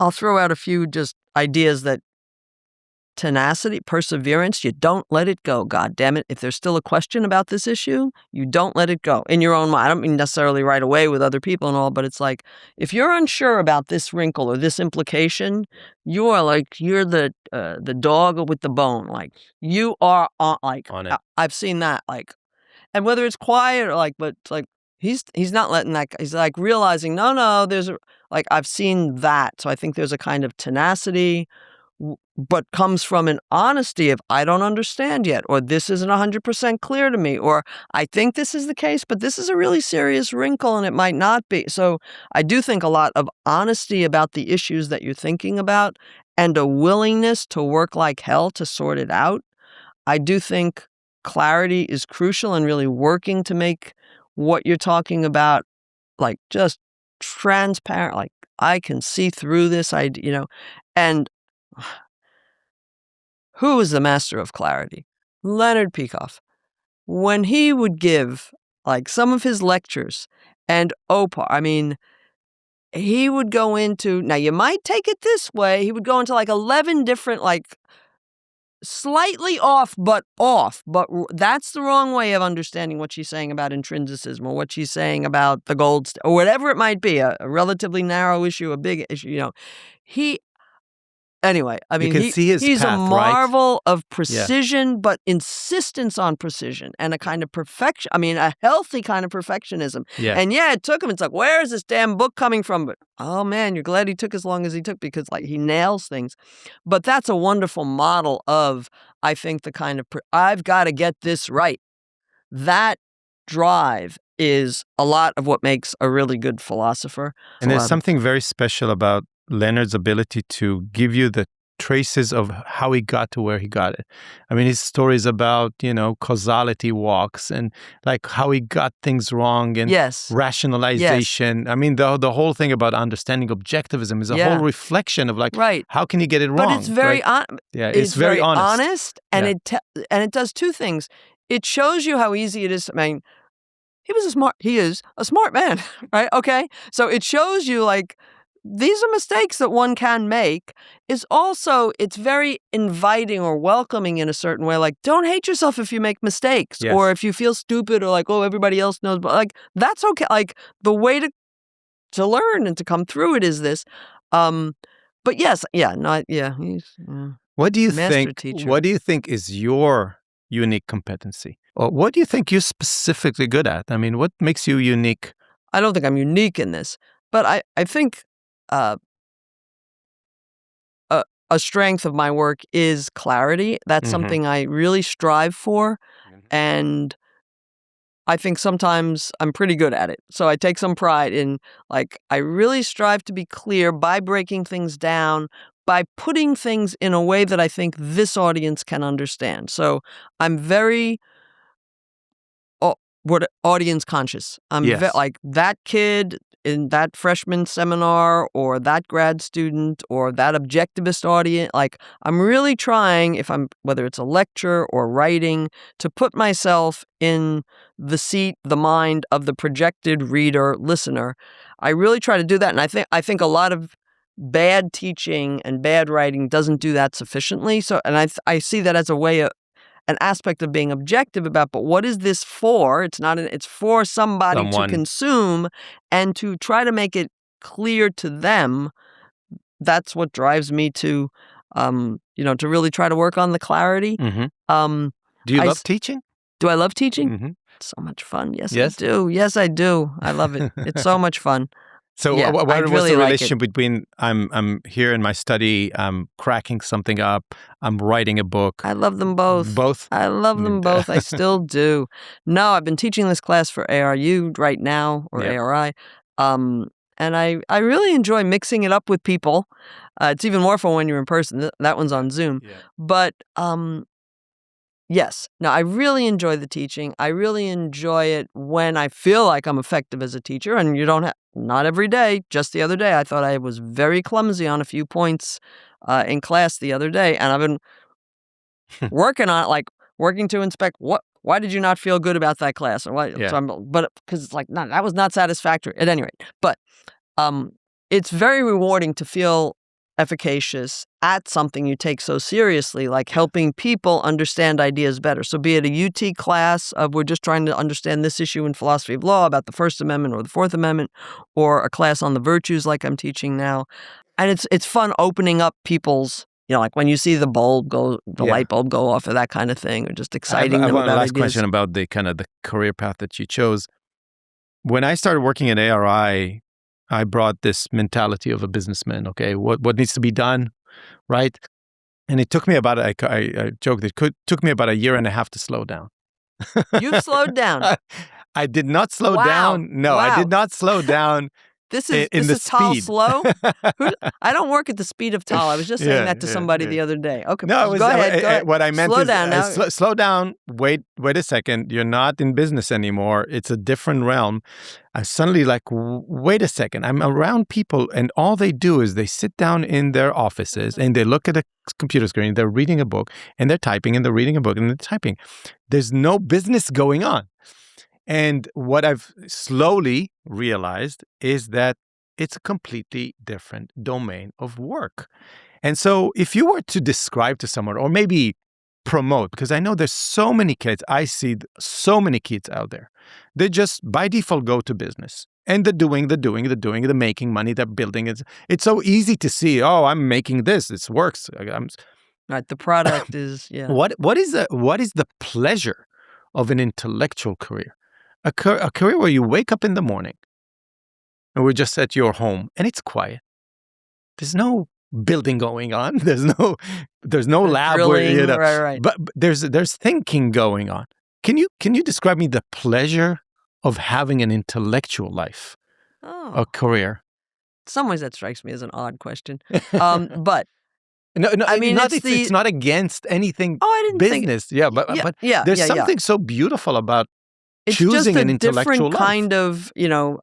I'll throw out a few just ideas that tenacity, perseverance, you don't let it go. God damn it. If there's still a question about this issue, you don't let it go in your own mind. I don't mean necessarily right away with other people and all, but it's like, if you're unsure about this wrinkle or this implication, you're the dog with the bone. Like, you are on it. I've seen that, like, and whether it's quiet or but like, he's not letting that, he's like realizing, no, I've seen that. So I think there's a kind of tenacity, but comes from an honesty of, I don't understand yet, or this isn't 100% clear to me, or I think this is the case, but this is a really serious wrinkle and it might not be. So I do think a lot of honesty about the issues that you're thinking about and a willingness to work like hell to sort it out. I do think clarity is crucial and really working to make what you're talking about, like, just transparent, like, I can see through this idea, and who is the master of clarity? Leonard Peikoff. When he would give, like, some of his lectures, and Opar, I mean, he would go into, now you might take it this way, he would go into like 11 different, like, slightly off, but that's the wrong way of understanding what she's saying about intrinsicism or what she's saying about the gold, or whatever it might be, a relatively narrow issue, a big issue, Anyway, I mean, he's a marvel of precision, but insistence on precision and a kind of perfection. I mean, a healthy kind of perfectionism. Yeah. And it took him. It's like, where is this damn book coming from? But, oh man, you're glad he took as long as he took because, like, he nails things. But that's a wonderful model of, I think, the kind of, I've got to get this right. That drive is a lot of what makes a really good philosopher. And there's something very special about Leonard's ability to give you the traces of how he got to where he got it. I mean, his stories about, causality walks and like how he got things wrong and rationalization. Yes. I mean, the whole thing about understanding objectivism is a whole reflection of how can you get it wrong? But it's very it's very honest. And it does two things. It shows you how easy it is. I mean, he is a smart man, right? Okay. So it shows you, like, these are mistakes that one can make. It's very inviting or welcoming in a certain way. Like, don't hate yourself if you make mistakes or if you feel stupid or like, oh, everybody else knows. But like, that's okay. Like, the way to learn and to come through it is this. But yes, he's What do you master think? teacher. What do you think is your unique competency? Or what do you think you're specifically good at? I mean, what makes you unique? I don't think I'm unique in this, but I think a strength of my work is clarity. That's something I really strive for, and I think sometimes I'm pretty good at it. So I take some pride in, like, I really strive to be clear by breaking things down, by putting things in a way that I think this audience can understand. So I'm very audience conscious. I'm Yes. like that kid in that freshman seminar or that grad student or that objectivist audience. Like, I'm really trying, whether it's a lecture or writing, to put myself in the seat, the mind of the projected reader, listener. I really try to do that. And I think a lot of bad teaching and bad writing doesn't do that sufficiently. So, and I see that as a way of, an aspect of being objective about, but what is this for? It's for somebody to consume, and to try to make it clear to them. That's what drives me to, to really try to work on the clarity. Do you love teaching? Do I love teaching? It's so much fun. Yes, I do. Yes, I do. I love it. It's so much fun. So what was the relationship between I'm here in my study, I'm cracking something up, I'm writing a book? I love them both. Both? I love them both. I still do. No, I've been teaching this class for ARU right now, or ARI. And I really enjoy mixing it up with people. It's even more fun when you're in person. That one's on Zoom. Yeah. But yes. No, I really enjoy the teaching. I really enjoy it when I feel like I'm effective as a teacher, and not every day. Just the other day, I thought I was very clumsy on a few points in class the other day, and I've been working on it, like working to inspect why did you not feel good about that class, or why? Yeah. But because it's like, no, that was not satisfactory at any rate. But it's very rewarding to feel efficacious at something you take so seriously, like helping people understand ideas better. So be it a UT class of we're just trying to understand this issue in philosophy of law about the First Amendment or the Fourth Amendment, or a class on the virtues like I'm teaching now. And it's fun opening up people's, like when you see the light bulb go off, or that kind of thing, or just exciting them about ideas. I have one last question about the kind of the career path that you chose. When I started working at ARI, I brought this mentality of a businessman. Okay, what needs to be done, right? And it took me about I joked it took me about a year and a half to slow down. You've slowed down. I did not slow down. No, I did not slow down. This is Tal slow? I don't work at the speed of Tal. I was just saying that to somebody the other day. Okay, go ahead. What I meant slow is down now. Slow down. Wait a second. You're not in business anymore. It's a different realm. I suddenly wait a second. I'm around people, and all they do is they sit down in their offices and they look at a computer screen. They're reading a book, and they're typing, and they're reading a book, and they're typing. There's no business going on. And what I've slowly realized is that it's a completely different domain of work. And so if you were to describe to someone, or maybe promote, because I know there's so many kids, I see so many kids out there, they just by default go to business. And they're they're making money, they're building it. It's so easy to see, I'm making this, it works. Right, the product is, What is the pleasure of an intellectual career? A career where you wake up in the morning and we're just at your home and it's quiet. There's no building going on. There's no lab drilling, where right. But there's thinking going on. Can you describe me the pleasure of having an intellectual life, a career? In some ways, that strikes me as an odd question. But no, I mean, it's not against anything. Oh, I didn't business. Think, but there's something so beautiful about. It's choosing just an intellectual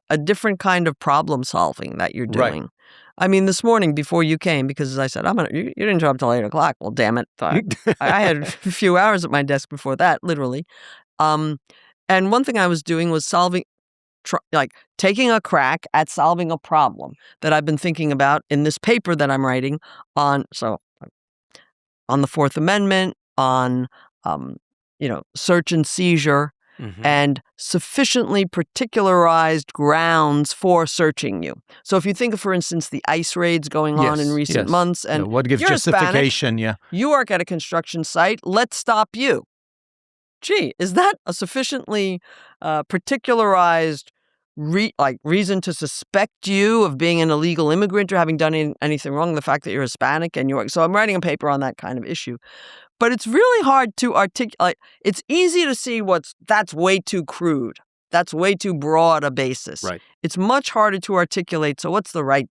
a different kind of problem solving that you're doing. Right. I mean, this morning before you came, because as I said, you didn't show up till 8 o'clock. Well, damn it. I had a few hours at my desk before that, literally. And one thing I was doing was taking a crack at solving a problem that I've been thinking about in this paper that I'm writing on the Fourth Amendment, on, search and seizure. and sufficiently particularized grounds for searching you. So if you think of, for instance, the ICE raids going on in recent months, and what gives you're justification? Hispanic, you work at a construction site, let's stop you. Gee, is that a sufficiently particularized reason to suspect you of being an illegal immigrant or having done anything wrong? The fact that you're Hispanic and so I'm writing a paper on that kind of issue. But it's really hard to articulate. It's easy to see that's way too crude. That's way too broad a basis. Right. It's much harder to articulate. So what's the right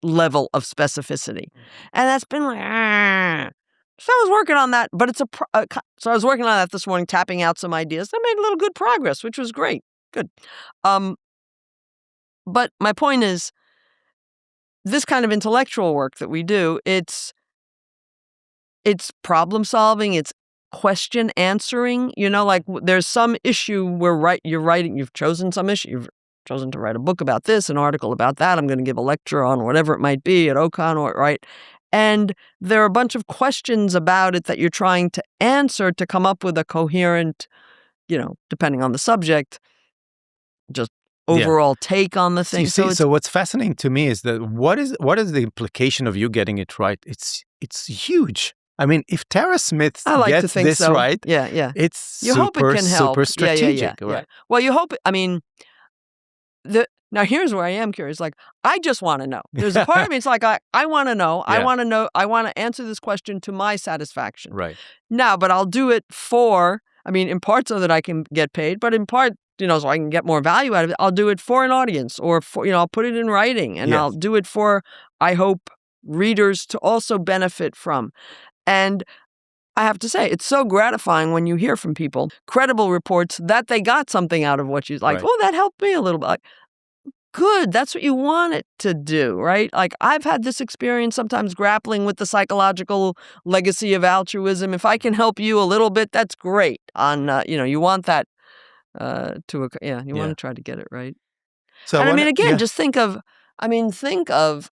level of specificity? And that's been like, So I was working on that, but so I was working on that this morning, tapping out some ideas. I made a little good progress, which was great. Good. But my point is, this kind of intellectual work that we do, it's problem solving, it's question answering. Like there's some issue where you've chosen some issue. You've chosen to write a book about this, an article about that. I'm going to give a lecture on whatever it might be at Ocon, right? And there are a bunch of questions about it that you're trying to answer to come up with a coherent, depending on the subject, just overall take on the thing. So what's fascinating to me is that what is the implication of you getting it right? It's huge. I mean, if Tara Smith gets this right, it's hope it can help. Super strategic, right? Well, you hope. I mean, now here's where I am curious. Like, I just want to know. There's a part of me. It's like I want to know. I want to know. I want to answer this question to my satisfaction. Right. Now, but I'll do it in part so that I can get paid, but in part, so I can get more value out of it. I'll do it for an audience, or I'll put it in writing, and I'll do it for, I hope, readers to also benefit from. And I have to say, it's so gratifying when you hear from people, credible reports, that they got something out of what you like. Right. Oh, that helped me a little bit. Like, good. That's what you want it to do, right? Like, I've had this experience sometimes grappling with the psychological legacy of altruism. If I can help you a little bit, that's great. You want that want to try to get it right. So just think of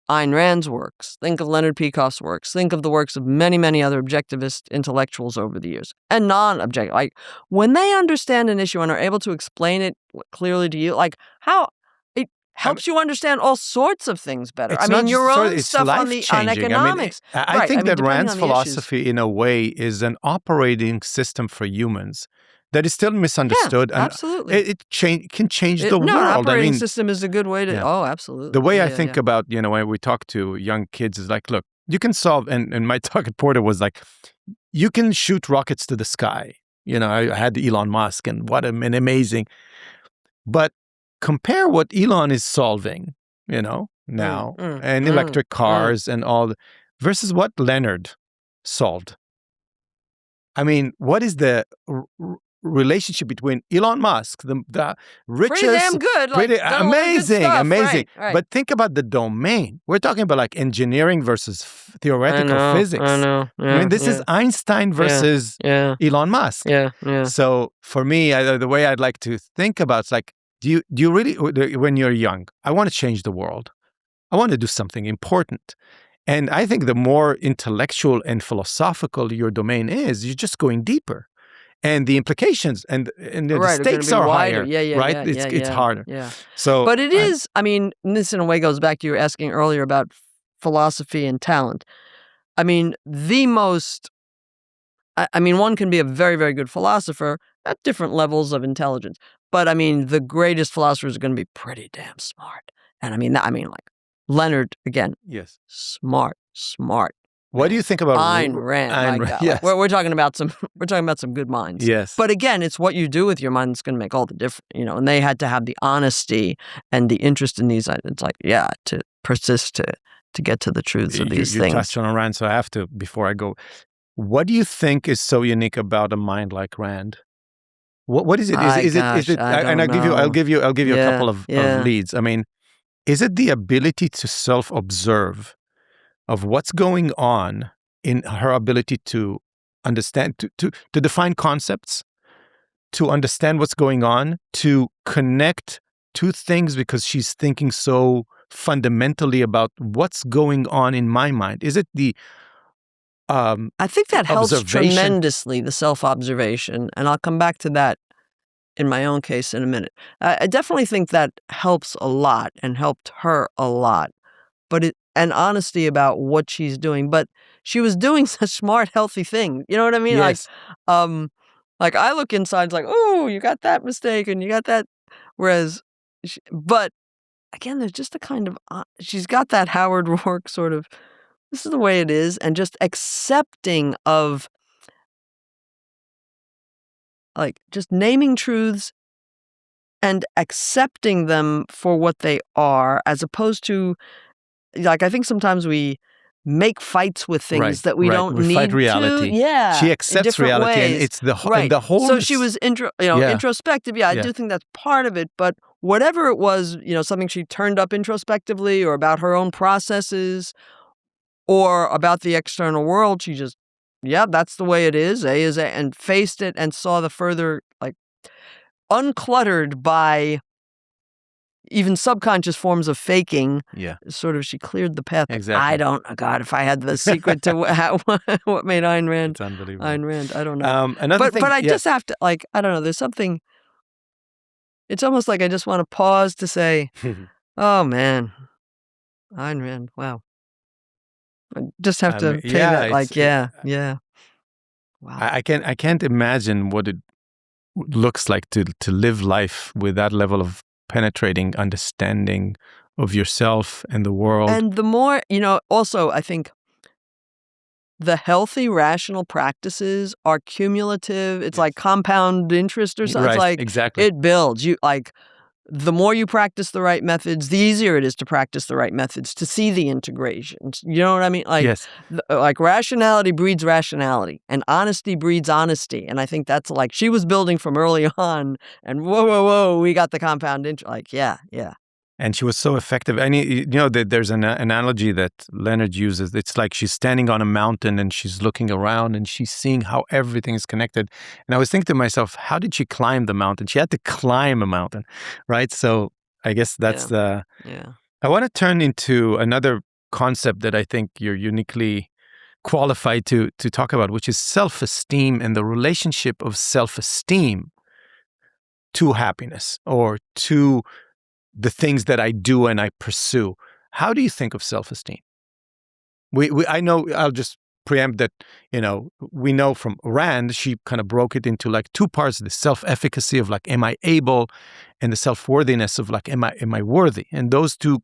Ayn Rand's works, think of Leonard Peikoff's works, think of the works of many, many other objectivist intellectuals over the years, and non-objective. Like, when they understand an issue and are able to explain it clearly to you, like how it helps you understand all sorts of things better. Your own stuff on economics. I think that Rand's philosophy, in a way, is an operating system for humans that is still misunderstood. Yeah, absolutely. It can change the world. An operating system is a good way to... Yeah. Oh, absolutely. The way I think about, when we talk to young kids is like, look, you can solve... And my talk at Porter was like, you can shoot rockets to the sky. I had Elon Musk, and what an amazing... But compare what Elon is solving, now, and electric cars and all, versus what Leonard solved. I mean, what is the... relationship between Elon Musk, the richest, pretty damn good, amazing. Right. But think about the domain. We're talking about like engineering versus theoretical physics. I know. Yeah, this is Einstein versus Elon Musk. Yeah. So for me, the way I'd like to think about it's like, do you really, when you're young, I want to change the world. I want to do something important. And I think the more intellectual and philosophical your domain is, you're just going deeper. And the implications and the stakes are higher, right? It's harder. Yeah. So, but it is. This in a way goes back to you asking earlier about philosophy and talent. The most. One can be a very, very good philosopher at different levels of intelligence. But the greatest philosophers are going to be pretty damn smart. And like Leonard again. Yes. Smart. What do you think about Ayn Rand? Yes. We're talking about some good minds. Yes. But again, it's what you do with your mind that's going to make all the difference. And they had to have the honesty and the interest in these. It's like, to persist to get to the truths of these things. You touched on Rand, so I have to before I go. What do you think is so unique about a mind like Rand? What is it? Is it? And I'll give you a couple of leads. Is it the ability to self-observe of what's going on in her ability to understand, to define concepts, to understand what's going on, to connect two things because she's thinking so fundamentally about what's going on in my mind? Is it the I think that helps observation. tremendously, the self-observation, and I'll come back to that in my own case in a minute. I definitely think that helps a lot and helped her a lot, and honesty about what she's doing. But she was doing such smart, healthy thing. You know what I mean? Yes. Like I look inside, it's like, oh, you got that mistake and you got that. Whereas, but again, there's just a kind of, she's got that Howard Roark sort of, this is the way it is, and just accepting of, like, just naming truths and accepting them for what they are, as opposed to, like, I think sometimes we make fights with things that we don't we need fight reality. to. Yeah. She accepts reality, and it's the right. the whole. So she was introspective. Yeah, I do think that's part of it. But whatever it was, something she turned up introspectively, or about her own processes, or about the external world, she just, that's the way it is. A is A, and faced it and saw the further, like, uncluttered by even subconscious forms of faking. Yeah. Sort of, she cleared the path. Exactly. God, if I had the secret to what made Ayn Rand. It's unbelievable. Ayn Rand, I don't know. Another thing, but I just have to, like, I don't know, there's something, it's almost like I just want to pause to say, oh man, Ayn Rand, wow. I just have to pay that, like, yeah. Wow. I can't imagine what it looks like to live life with that level of penetrating understanding of yourself and the world. And the more, also, I think the healthy, rational practices are cumulative. It's like compound interest or something. Right, it's like, exactly. It builds. The more you practice the right methods, the easier it is to practice the right methods, to see the integrations. You know what I mean? Like, yes. Like rationality breeds rationality, and honesty breeds honesty. And I think that's, like, she was building from early on, and whoa, we got the compound interest. Like, yeah. And she was so effective. And there's an analogy that Leonard uses. It's like she's standing on a mountain and she's looking around and she's seeing how everything is connected. And I was thinking to myself, how did she climb the mountain? She had to climb a mountain, right? So I guess that's I want to turn into another concept that I think you're uniquely qualified to talk about, which is self-esteem and the relationship of self-esteem to happiness, or to the things that I do and I pursue. How do you think of self-esteem? I know, I'll just preempt that, we know from Rand, she kind of broke it into like two parts: the self-efficacy of, like, am I able, and the self-worthiness of, like, am I worthy? And those two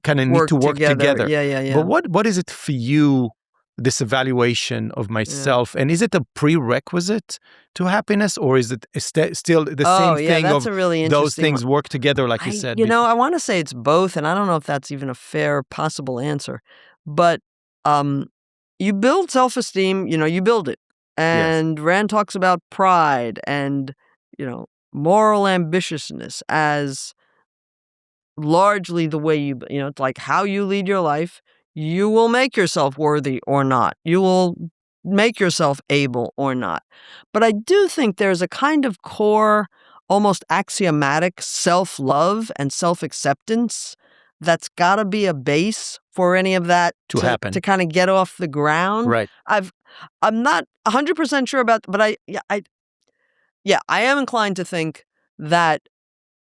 kind of need to work together. Yeah. But what is it for you, this evaluation of myself? And is it a prerequisite to happiness, or is it still the same thing? That's a really interesting those things one. work together, like you said. I want to say it's both, and I don't know if that's even a fair possible answer. But you build self-esteem, you build it. And Rand talks about pride and, moral ambitiousness as largely the way it's like how you lead your life. You will make yourself worthy or not. You will make yourself able or not. But I do think there's a kind of core, almost axiomatic self-love and self-acceptance that's got to be a base for any of that to happen, to kind of get off the ground. Right. I'm not 100% sure about, but I am inclined to think that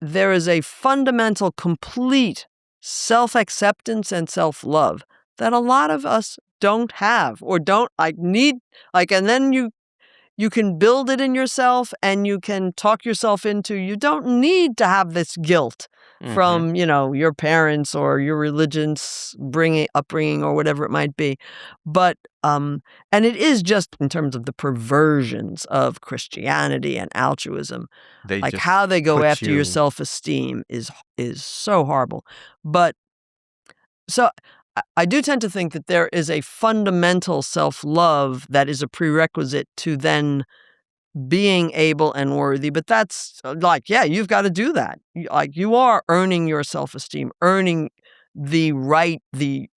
there is a fundamental, complete self-acceptance and self-love that a lot of us don't have, or don't need, and then you can build it in yourself, and you can talk yourself into, you don't need to have this guilt from, your parents or your religion's upbringing or whatever it might be. But, and it is just in terms of the perversions of Christianity and altruism, how they go after your self-esteem is so horrible. But, so I do tend to think that there is a fundamental self-love that is a prerequisite to then being able and worthy. But that's you've got to do that. You are earning your self-esteem, earning the right, the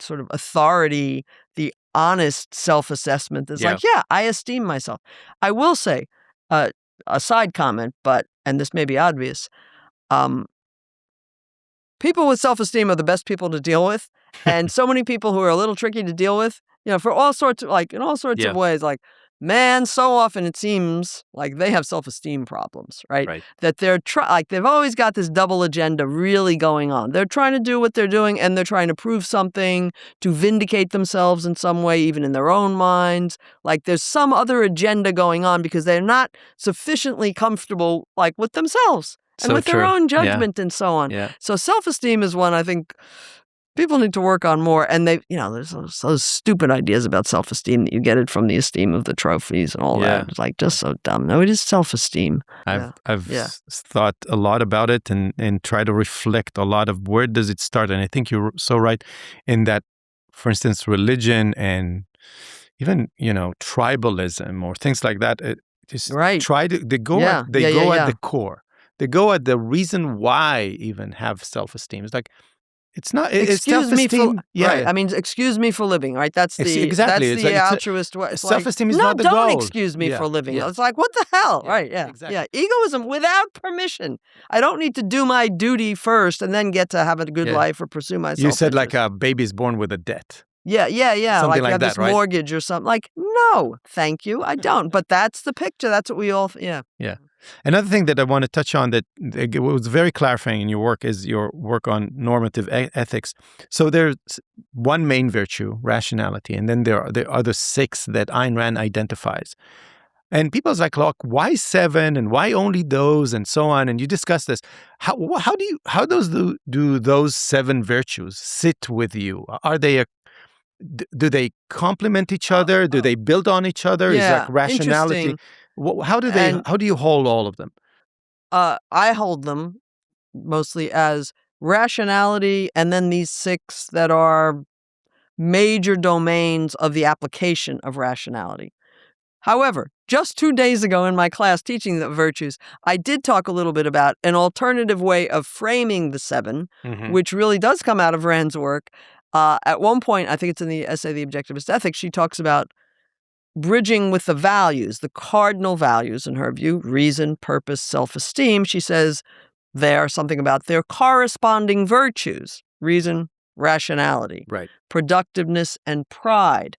sort of authority, the honest self-assessment that's I esteem myself. I will say, a side comment, and this may be obvious, people with self-esteem are the best people to deal with. And so many people who are a little tricky to deal with, for all sorts of, in all sorts Yeah. of ways, man, so often it seems like they have self-esteem problems, right? Right. That they've always got this double agenda really going on. They're trying to do what they're doing, and they're trying to prove something, to vindicate themselves in some way, even in their own minds. There's some other agenda going on because they're not sufficiently comfortable, with themselves and So with their true. own Yeah. judgment and so on. Yeah. So self-esteem is one I think people need to work on more. And there's those stupid ideas about self-esteem that you get it from the esteem of the trophies and all Yeah. that. It's just so dumb. No, it is self-esteem. I've Yeah. thought a lot about it and try to reflect a lot of where does it start. And I think you're so right in that, for instance, religion and even, tribalism or things like that. Just Right. they go Yeah. at the core. They go at the reason why even have self-esteem. It's it's not, it's Excuse me self-esteem. for right. I mean, excuse me for living, right? That's exactly. That's It's the it's altruist way. It's self-esteem is no, not the don't goal. excuse me Yeah, for living. yeah. It's what the hell, Yeah, right? Yeah, exactly. yeah. Egoism without permission. I don't need to do my duty first and then get to have a good Yeah. life or pursue myself. You said a baby's born with a debt. Yeah. Something you like have that, this right? mortgage or something. No, thank you, I don't. But that's the picture. That's what we all. Yeah. Yeah. Another thing that I want to touch on that was very clarifying in your work is your work on normative ethics. So there's one main virtue, rationality, and then there are the other 6 that Ayn Rand identifies. And people's look, why 7 and why only those and so on? And you discuss this. How do those 7 virtues sit with you? Are they do they complement each other? Do they build on each other? Yeah, Is rationality? interesting. How do you hold all of them? I hold them mostly as rationality, and then these 6 that are major domains of the application of rationality. However, just 2 days ago in my class teaching the virtues, I did talk a little bit about an alternative way of framing the 7, which really does come out of Rand's work. At one point, I think it's in the essay, The Objectivist Ethics, she talks about bridging with the values, the cardinal values in her view, reason, purpose, self-esteem. She says there something about their corresponding virtues, reason, rationality, Right. productiveness, and pride.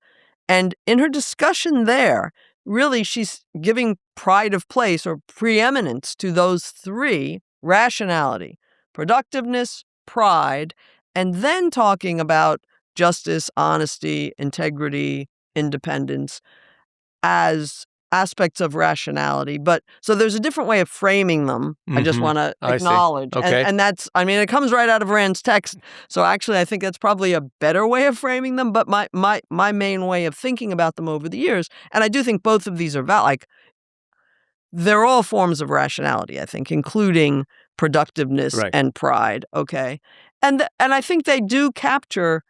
And in her discussion there, really she's giving pride of place or preeminence to those 3, rationality, productiveness, pride, and then talking about justice, honesty, integrity, independence as aspects of rationality. But so there's a different way of framing them. I just want to I see. acknowledge. Okay. And that's, it comes right out of Rand's text. So actually, I think that's probably a better way of framing them. But my main way of thinking about them over the years, and I do think both of these are valid. They're all forms of rationality, I think, including productiveness and pride. Okay. And I think they do capture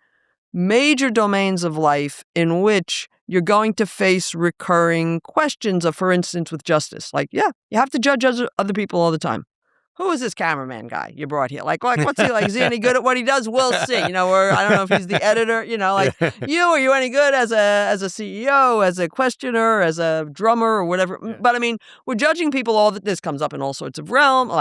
major domains of life in which you're going to face recurring questions of, for instance, with justice. You have to judge other people all the time. Who is this cameraman guy you brought here? What's he like? Is he any good at what he does? We'll see. Or I don't know if he's the editor. Are you any good as a CEO, as a questioner, as a drummer, or whatever? Yeah. But we're judging people all that. This comes up in all sorts of realms.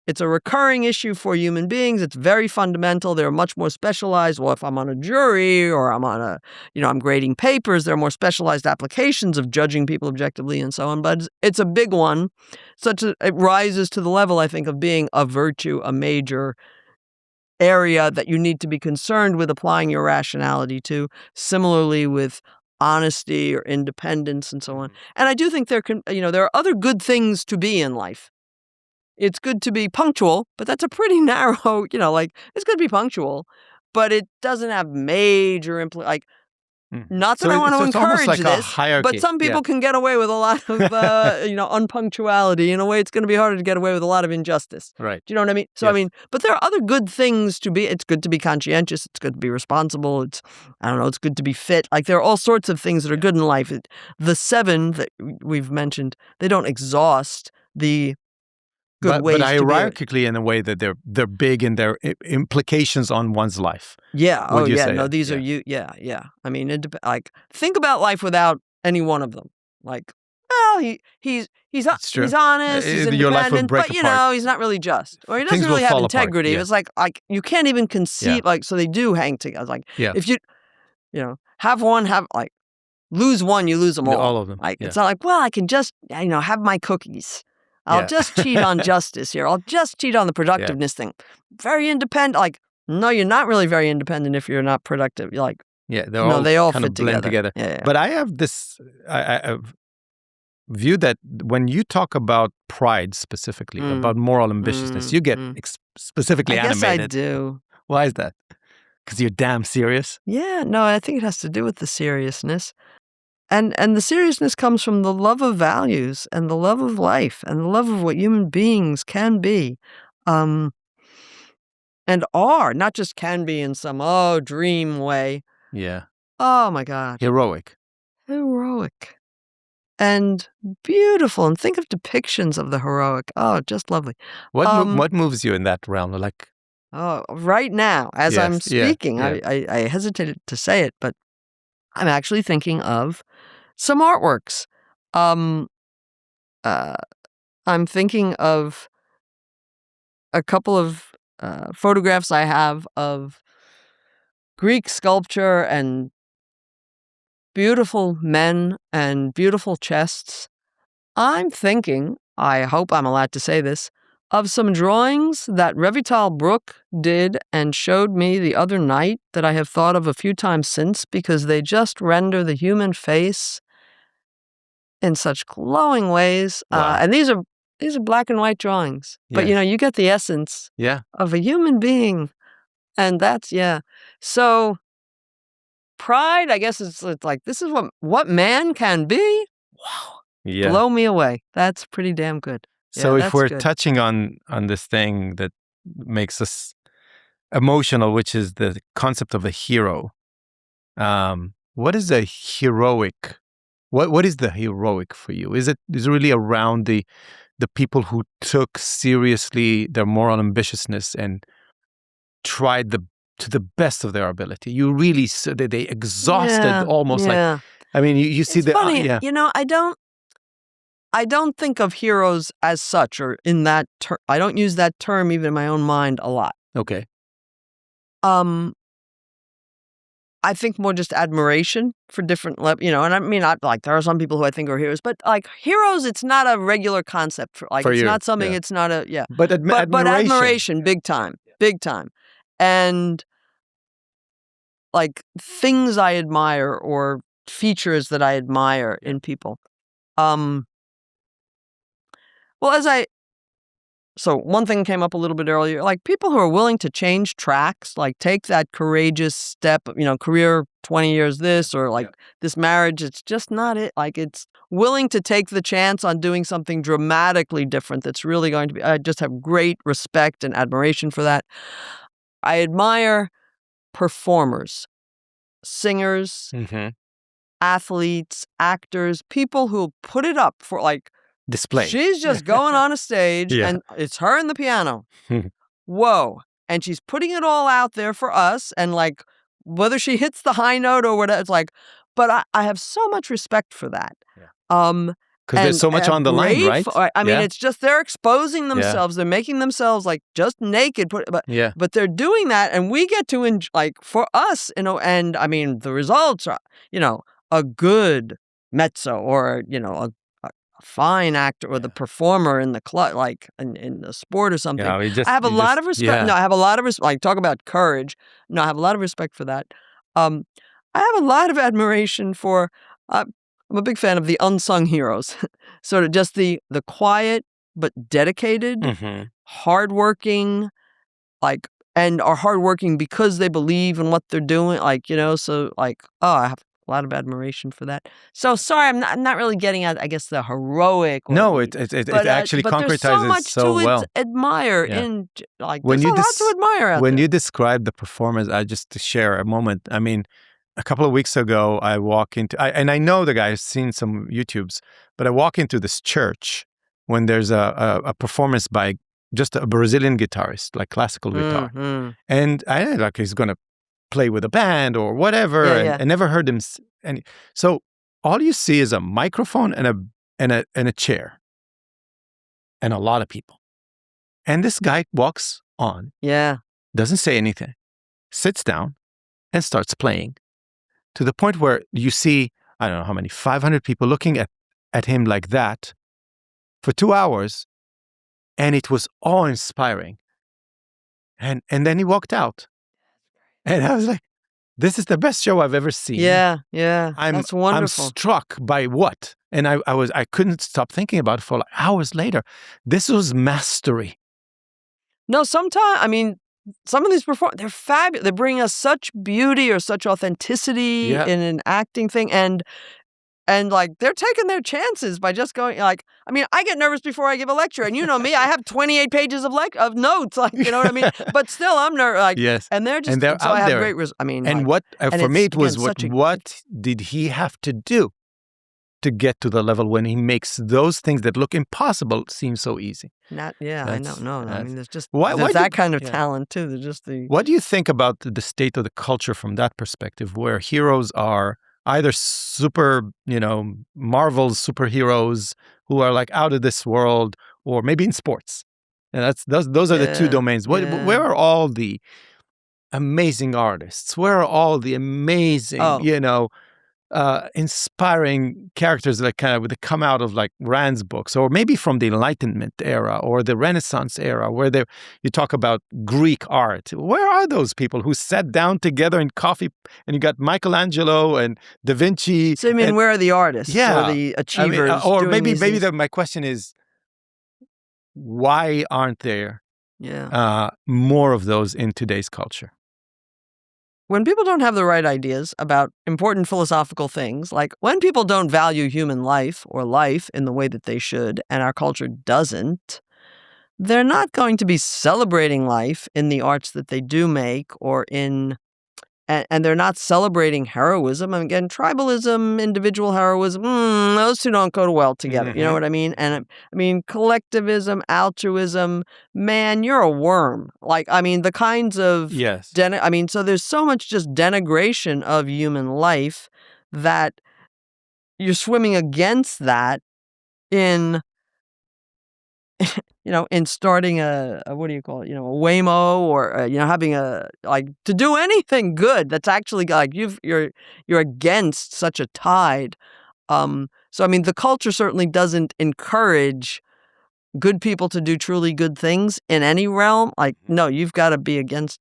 It's a recurring issue for human beings. It's very fundamental. They're much more specialized. Well, if I'm on a jury or I'm on I'm grading papers, there are more specialized applications of judging people objectively and so on. But it's a big one, such that it rises to the level, I think, of being a virtue, a major area that you need to be concerned with applying your rationality to. Similarly with honesty or independence and so on. And I do think there are other good things to be in life. It's good to be punctual, but that's a pretty narrow, it's good to be punctual, but it doesn't have major not that I want to encourage this, but some people can get away with a lot of, unpunctuality. In a way, it's going to be harder to get away with a lot of injustice. Right. Do you know what I mean? So, Yes. But there are other good things to be. It's good to be conscientious. It's good to be responsible. It's good to be fit. There are all sorts of things that are good in life. The 7 that we've mentioned, they don't exhaust the good ways but to be. hierarchically in a way that they're big in their implications on one's life. Yeah. Would you say No, it? these are you. Yeah. Yeah. Think about life without any one of them. He's true. he's honest. He's Your life would independent, break but apart. he's not really just, or he Things doesn't will really have fall apart, integrity. yeah. It's you can't even conceive. So they do hang together. Yeah. If you have one, lose one, you lose them all. All of them. Like, it's not like, well, I can just, have my cookies. I'll just cheat on justice here. I'll just cheat on the productiveness thing. Very independent. Like, no, you're not really very independent if you're not productive. You're like, they all kind fit of blend together. Yeah. But I have this view that when you talk about pride specifically, about moral ambitiousness, you get specifically animated. I guess I do. Why is that? Because you're damn serious? Yeah, no, I think it has to do with the seriousness. And the seriousness comes from the love of values and the love of life and the love of what human beings can be. And are, not just can be in some, dream way. Yeah. Oh, my God. Heroic. And beautiful. And think of depictions of the heroic. Oh, just lovely. What moves you in that realm? Like, right now, as I'm speaking, yeah. I hesitated to say it, but I'm actually thinking of some artworks. I'm thinking of a couple of photographs I have of Greek sculpture and beautiful men and beautiful chests. I'm thinking, I hope I'm allowed to say this, of some drawings that Revital Brooke did and showed me the other night that I have thought of a few times since, because they just render the human face in such glowing ways. Wow. And these are black and white drawings. But, you get the essence of a human being. And that's, So pride, I guess it's like, this is what man can be. Wow. Yeah. Blow me away. That's pretty damn good. So if we're touching on this thing that makes us emotional, which is the concept of a hero, what is a heroic? What is the heroic for you? Is it really around the people who took seriously their moral ambitiousness and tried to the best of their ability? You really they exhausted almost like. I mean, you see the funny. I don't think of heroes as such, or in that term. I don't use that term even in my own mind a lot. Okay. I think more just admiration for different, and I mean, there are some people who I think are heroes, but like heroes, it's not a regular concept for for it's you. Not something, it's not But admiration, big time. And like things I admire or features that I admire in people. So one thing came up a little bit earlier, like people who are willing to change tracks, like take that courageous step, career 20 years this, or like this marriage, it's just not it. Like it's willing to take the chance on doing something dramatically different that's really going to be, I just have great respect and admiration for that. I admire performers, singers, athletes, actors, people who put it up for like, display. She's just going on a stage and it's her and the piano. Whoa. And she's putting it all out there for us. And like, whether she hits the high note or whatever, it's like, but I have so much respect for that. Because there's so much on the line, right? I mean, it's just, they're exposing themselves. They're making themselves like just naked. But they're doing that. And we get to, for us, and I mean, the results are, a good mezzo or, a fine actor or the performer in the club, like in the sport or something. I have a lot of respect. No, I have a lot of respect. Like, talk about courage. No, I have a lot of respect for that. I have a lot of admiration for, I'm a big fan of the unsung heroes. Sort of just the quiet but dedicated, hardworking, and are hardworking because they believe in what they're doing. So I have a lot of admiration for that. So sorry, I'm not really getting at, I guess, the heroic. No, it actually concretizes so well. Admire in there's a lot to admire out when you describe the performance, just to share a moment. I mean, a couple of weeks ago, I walk into, and I know the guy, I've seen some YouTubes, but I walk into this church when there's a performance by just a Brazilian guitarist, like classical guitar, and I like he's gonna play with a band or whatever. I never heard him. And so all you see is a microphone and a chair and a lot of people. And this guy walks on, doesn't say anything, sits down and starts playing. to the point where you see, I don't know how many, 500 people looking at him like that for 2 hours, and it was awe-inspiring. And then he walked out. And I was like, this is the best show I've ever seen. Yeah, that's wonderful. I'm struck by what? And I couldn't stop thinking about it for like hours later. This was mastery. No, sometimes, I mean, some of these they're fabulous. They bring us such beauty or such authenticity in an acting thing. And like, they're taking their chances by just going, like, I mean, I get nervous before I give a lecture. And you know me, I have 28 pages of notes, like, you know what I mean? But still, I'm nervous. Like, yes. And they're just, and they're so out I have there. great, I mean. And like, for me, it was again, what did he have to do to get to the level when he makes those things that look impossible seem so easy? I know. No, I mean, there's just why that kind of talent too. There's just What do you think about the state of the culture from that perspective, where heroes are either super, Marvel superheroes who are like out of this world, or maybe in sports? And those are the two domains. Where are all the amazing artists? Where are all the amazing, inspiring characters that come out of like Rand's books, or maybe from the Enlightenment era or the Renaissance era, where you talk about Greek art? Where are those people who sat down together in coffee, and you got Michelangelo and Da Vinci? So, I mean, where are the artists or the achievers? My question is, why aren't there more of those in today's culture? When people don't have the right ideas about important philosophical things, like when people don't value human life or life in the way that they should, and our culture doesn't, they're not going to be celebrating life in the arts that they do make, or and they're not celebrating heroism. And again, tribalism, individual heroism, those two don't go well together. You know what I mean? And I mean, collectivism, altruism, man, you're a worm. Like, I mean, the kinds of... Yes. So there's so much just denigration of human life that you're swimming against that in... in starting a what do you call it? A Waymo, or having to do anything good that's actually like you're against such a tide. So I mean, the culture certainly doesn't encourage good people to do truly good things in any realm. Like, no, you've got to be against.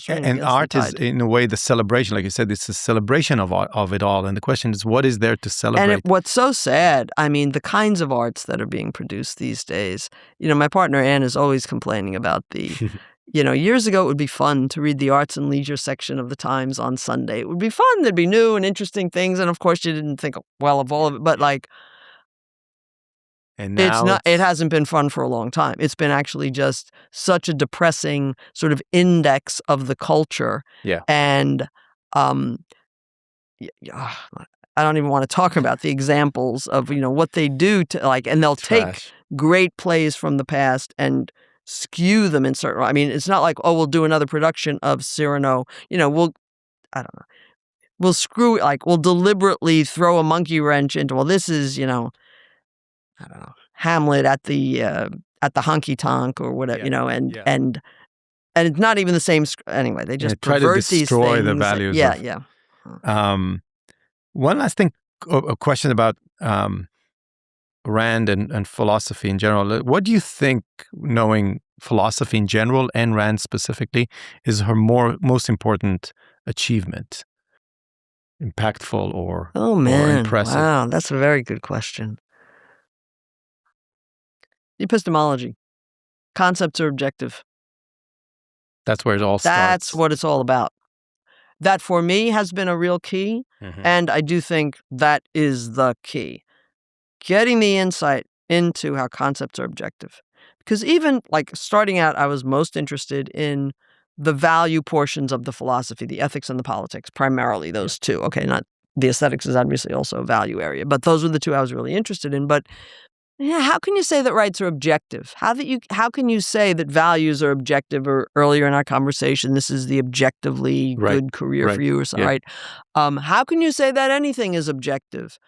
And art is, in a way, the celebration. Like you said, it's a celebration of it all. And the question is, what is there to celebrate? And what's so sad, I mean, the kinds of arts that are being produced these days. My partner Ann is always complaining about the, years ago it would be fun to read the arts and leisure section of the Times on Sunday. It would be fun. There'd be new and interesting things. And of course, you didn't think well of all of it. But like, and now it hasn't been fun for a long time. It's been actually just such a depressing sort of index of the culture. Yeah. And I don't even want to talk about the examples of, what they do to and they'll take great plays from the past and skew them in certain... I mean, it's not like, we'll do another production of Cyrano. I don't know. We'll deliberately throw a monkey wrench into, this is, I don't know, Hamlet at the honky tonk or whatever, and it's not even the same. Anyway, they just try pervert to destroy these things. The values. Yeah. One last thing, a question about Rand and philosophy in general. What do you think, knowing philosophy in general and Rand specifically, is her most important achievement? Impactful or impressive? Wow, that's a very good question. Epistemology. Concepts are objective. That's where it all starts. That's what it's all about. That, for me, has been a real key, and I do think that is the key. Getting the insight into how concepts are objective. Because even, starting out, I was most interested in the value portions of the philosophy, the ethics and the politics, primarily those two. Okay, not the aesthetics is obviously also a value area, but those were the two I was really interested in. But how can you say that rights are objective? How can you say that values are objective? Or earlier in our conversation, this is the objectively good career for you, or something, right? How can you say that anything is objective?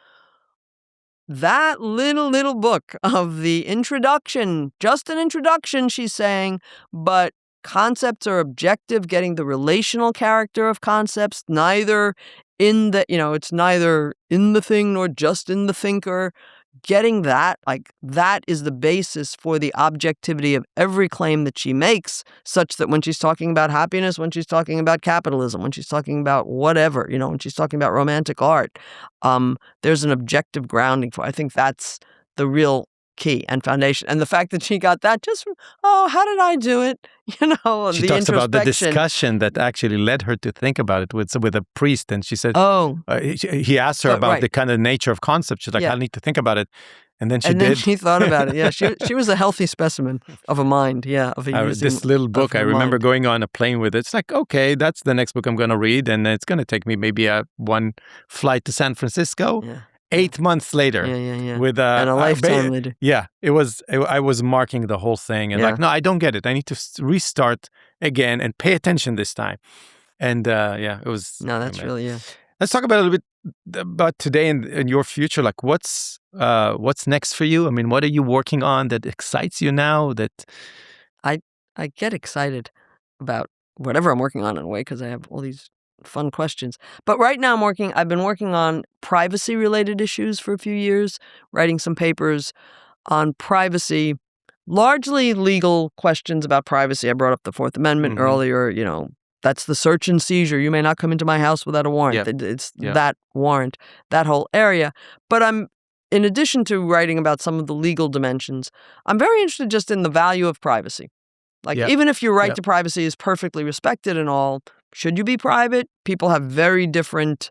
That little book of the introduction, just an introduction, she's saying, but concepts are objective, getting the relational character of concepts, neither in the, it's neither in the thing nor just in the thinker. Getting that, that is the basis for the objectivity of every claim that she makes, such that when she's talking about happiness, when she's talking about capitalism, when she's talking about whatever, when she's talking about romantic art, there's an objective grounding for it. I think that's the real key and foundation. And the fact that she got that just from, how did I do it? She talks about the discussion that actually led her to think about it with a priest. And she said, he asked her about the kind of nature of concepts. She's like, I need to think about it. And then she thought about it. Yeah, she was a healthy specimen of a mind. Yeah, of a using this little book. I remember mind. going on a plane with it. It's like, okay, that's the next book I'm going to read. And it's going to take me maybe one flight to San Francisco. Yeah. 8 months later, with and a lifetime later. Yeah, I was marking the whole thing and no, I don't get it. I need to restart again and pay attention this time. And it was. No, that's really Let's talk about a little bit about today and your future. Like, what's next for you? I mean, what are you working on that excites you now? That I get excited about whatever I'm working on in a way because I have all these fun questions. But right now I've been working on privacy-related issues for a few years, writing some papers on privacy, largely legal questions about privacy. I brought up the Fourth Amendment earlier, that's the search and seizure. You may not come into my house without a warrant. Yep. It's that warrant, that whole area. But in addition to writing about some of the legal dimensions, I'm very interested just in the value of privacy. Even if your right to privacy is perfectly respected and all, should you be private? People have very different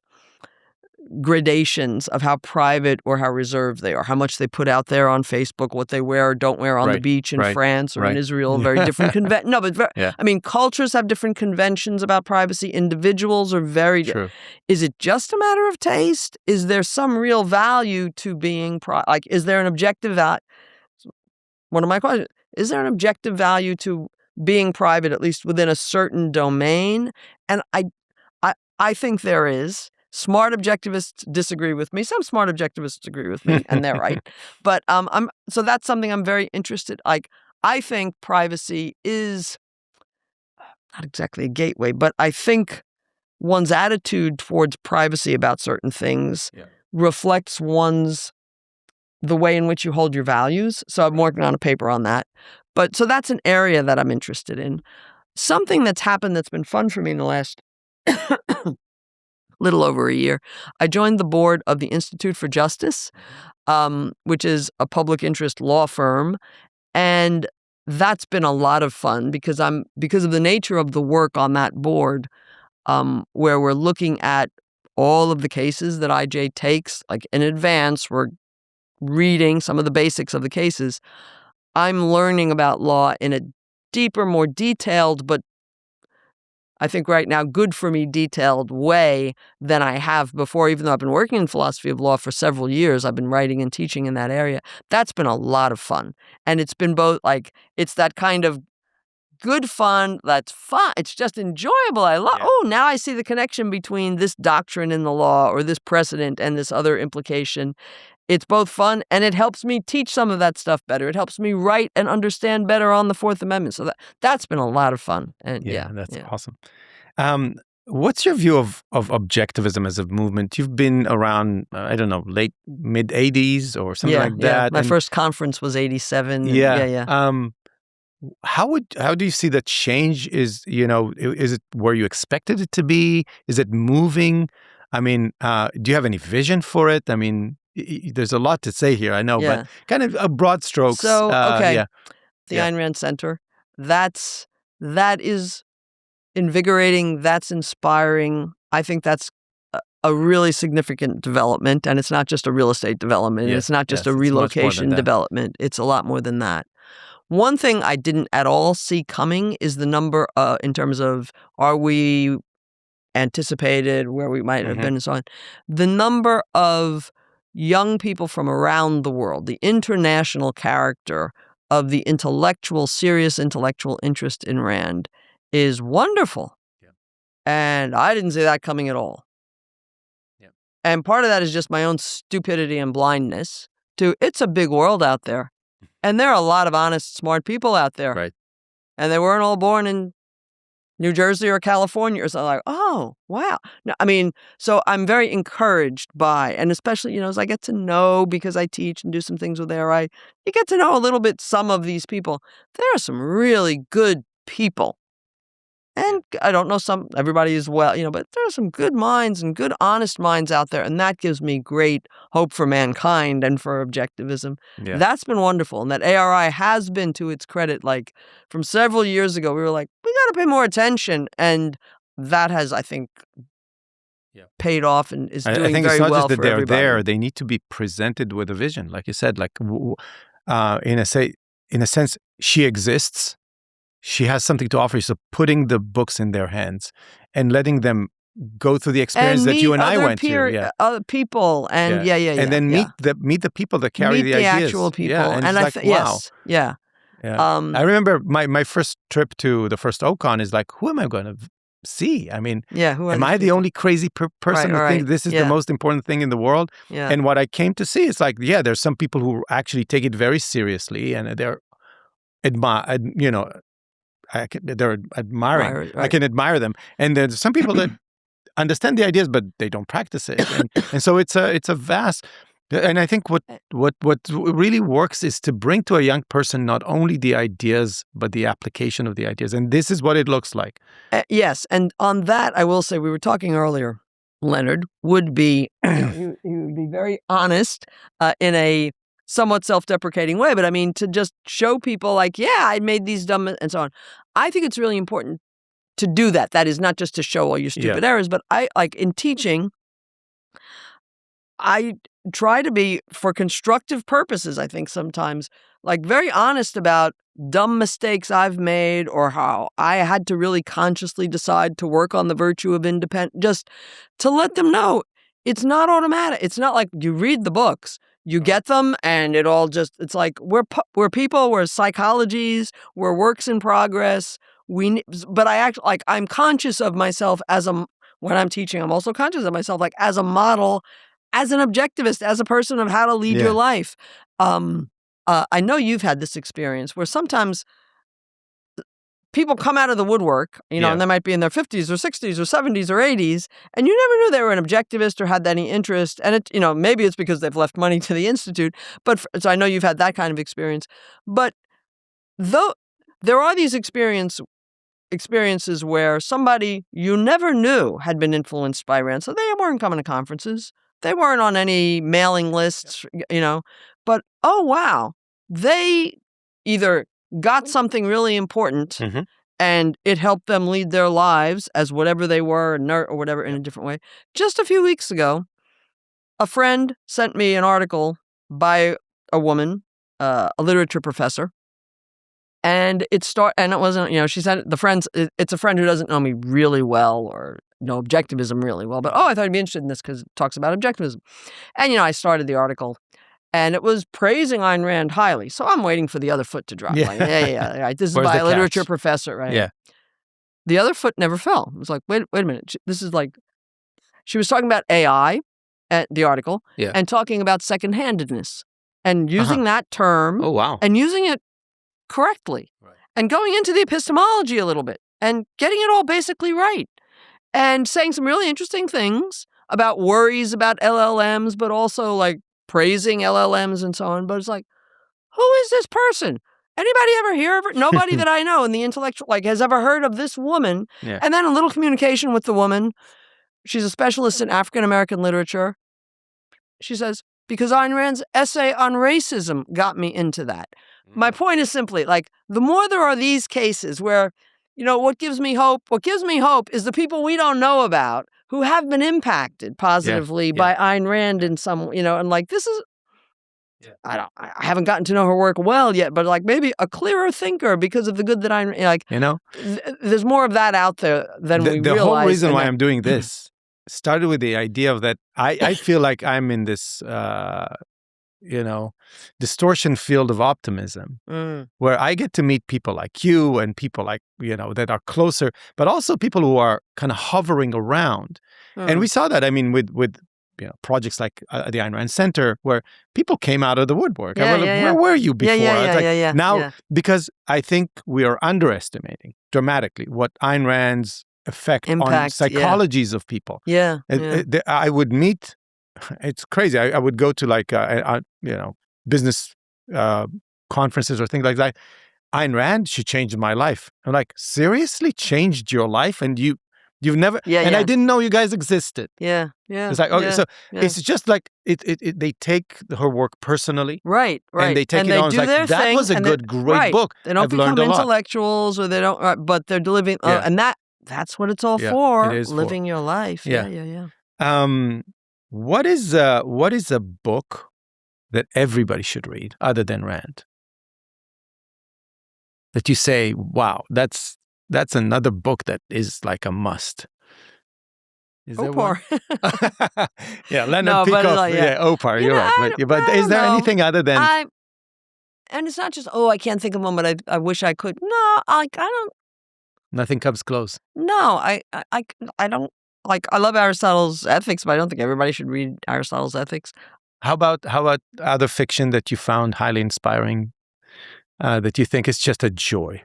gradations of how private or how reserved they are, how much they put out there on Facebook, what they wear or don't wear on the beach in France or in Israel, very different cultures have different conventions about privacy. Individuals are very true. Is it just a matter of taste? Is there some real value to being is there an objective value? One of my questions, is there an objective value to being private, at least within a certain domain? And I think there is. Smart objectivists disagree with me. Some smart objectivists agree with me, and they're right. But so that's something I'm very interested. I think privacy is not exactly a gateway, but I think one's attitude towards privacy about certain things reflects the way in which you hold your values. So I'm working on a paper on that. But so that's an area that I'm interested in. Something that's happened that's been fun for me in the last little over a year. I joined the board of the Institute for Justice, which is a public interest law firm. And that's been a lot of fun because of the nature of the work on that board, where we're looking at all of the cases that IJ takes, in advance. We're reading some of the basics of the cases. I'm learning about law in a deeper, more detailed, but I think right now good for me detailed way than I have before, even though I've been working in philosophy of law for several years. I've been writing and teaching in that area. That's been a lot of fun. And it's been both it's that kind of good fun that's fun. It's just enjoyable. Now I see the connection between this doctrine in the law or this precedent and this other implication. It's both fun and it helps me teach some of that stuff better. It helps me write and understand better on the Fourth Amendment. So that's been a lot of fun. And that's awesome. What's your view of objectivism as a movement? You've been around, late mid 80s or something like that. My first conference was 87. How do you see that change? Is it where you expected it to be? Is it moving? I mean, do you have any vision for it? I mean, there's a lot to say here, I know, but kind of a broad strokes. So, the Ayn Rand Center, that is invigorating, that's inspiring. I think that's a really significant development, and it's not just a real estate development. It's not just a relocation development. It's a lot more than that. One thing I didn't at all see coming is the number in terms of are we anticipated, where we might have been and so on. The number of young people from around the world, the international character of the serious intellectual interest in Rand is wonderful. Yeah. And I didn't see that coming at all. Yeah. And part of that is just my own stupidity and blindness to it's a big world out there. And there are a lot of honest, smart people out there. Right. and they weren't all born in New Jersey or California. So like, oh, wow. No, I mean, so I'm very encouraged by, and especially, as I get to know, because I teach and do some things with ARI, you get to know a little bit some of these people. There are some really good people. And I don't know everybody as well, but there are some good minds and good, honest minds out there. And that gives me great hope for mankind and for objectivism. Yeah. That's been wonderful. And that ARI has been, to its credit, like from several years ago, we were like, we got to pay more attention. And that has, I think, paid off and is doing very well. I think it's not just that they're everybody. there. They need to be presented with a vision. Like you said, like in a sense, she exists. She has something to offer you. So putting the books in their hands and letting them go through the experience that you and I went to. Other people. And and then meet the people that carry the ideas. Actual people. Yeah, and it's like, wow. Yes. Yeah. I remember my first trip to the first OCON is like, who am I going to see? I mean, am I the only crazy person who thinks this is the most important thing in the world? Yeah. And what I came to see is like, there's some people who actually take it very seriously and they're they're admiring. Right. I can admire them. And there's some people that understand the ideas, but they don't practice it. And so it's a vast. And I think what really works is to bring to a young person not only the ideas, but the application of the ideas. And this is what it looks like. Yes. And on that, I will say, we were talking earlier, Leonard would be, he would be very honest in a somewhat self-deprecating way. But I mean, to just show people like, I made these dumb and so on. I think it's really important to do that. That is not just to show all your stupid errors, but I like in teaching, I try to be, for constructive purposes, I think sometimes, like very honest about dumb mistakes I've made or how I had to really consciously decide to work on the virtue of independence, just to let them know it's not automatic. It's not like you read the books, you get them, and it all just, it's like we're people, we're psychologies, we're works in progress. But I actually, like, I'm conscious of myself when I'm teaching, I'm also conscious of myself, like, as a model, as an objectivist, as a person of how to lead your life. I know you've had this experience where sometimes people come out of the woodwork, and they might be in their 50s or 60s or 70s or 80s, and you never knew they were an objectivist or had any interest. And it, maybe it's because they've left money to the Institute. So I know you've had that kind of experience. But though there are these experiences where somebody you never knew had been influenced by Rand, so they weren't coming to conferences. They weren't on any mailing lists, but oh, wow, they either got something really important and it helped them lead their lives as whatever they were, or whatever, in a different way. Just a few weeks ago, a friend sent me an article by a woman, a literature professor, and it wasn't, she sent it's a friend who doesn't know me really well or know objectivism really well, but I thought you'd be interested in this because it talks about objectivism. And, I started the article and it was praising Ayn Rand highly. So I'm waiting for the other foot to drop. Like, right. This is by a literature professor, right? Yeah. The other foot never fell. It was like, wait a minute. This is like, she was talking about AI at the article and talking about second-handedness and using that term. Oh, wow. And using it correctly and going into the epistemology a little bit and getting it all basically right and saying some really interesting things about worries about LLMs, but also like praising LLMs and so on. But it's like, who is this person? Anybody ever hear of her? Nobody that I know in the intellectual, has ever heard of this woman. Yeah. And then a little communication with the woman. She's a specialist in African-American literature. She says, because Ayn Rand's essay on racism got me into that. My point is simply, the more there are these cases where, what gives me hope is the people we don't know about who have been impacted positively by Ayn Rand in some, and this is, I haven't gotten to know her work well yet, but maybe a clearer thinker because of the good that there's more of that out there than we realize. The whole reason why I'm doing this started with the idea of that I feel like I'm in this, distortion field of optimism where I get to meet people like you and people like, that are closer, but also people who are kind of hovering around. And we saw that, with projects like the Ayn Rand Center, where people came out of the woodwork. Yeah, Where were you before? Now, because I think we are underestimating dramatically what Ayn Rand's effect Impact, on psychologies of people. I would meet. It's crazy. I would go to business conferences or things like that. Ayn Rand, she changed my life. I'm like, seriously, changed your life, and you've never. I didn't know you guys existed. It's like, okay, so it's just like they take her work personally, right, and they take it on. It's like, that was a great book. They don't become intellectuals, or they don't, but they're delivering, and that's what it's all for. It is living your life. What is a book that everybody should read other than Rand? That you say, wow, that's another book that is like a must. Is there one? Leonard Peikoff. Opar, you're right. But is there anything other than... And it's not just, I can't think of one, but I wish I could. No, I don't... Nothing comes close. No, I don't... I love Aristotle's Ethics, but I don't think everybody should read Aristotle's Ethics. How about other fiction that you found highly inspiring, that you think is just a joy?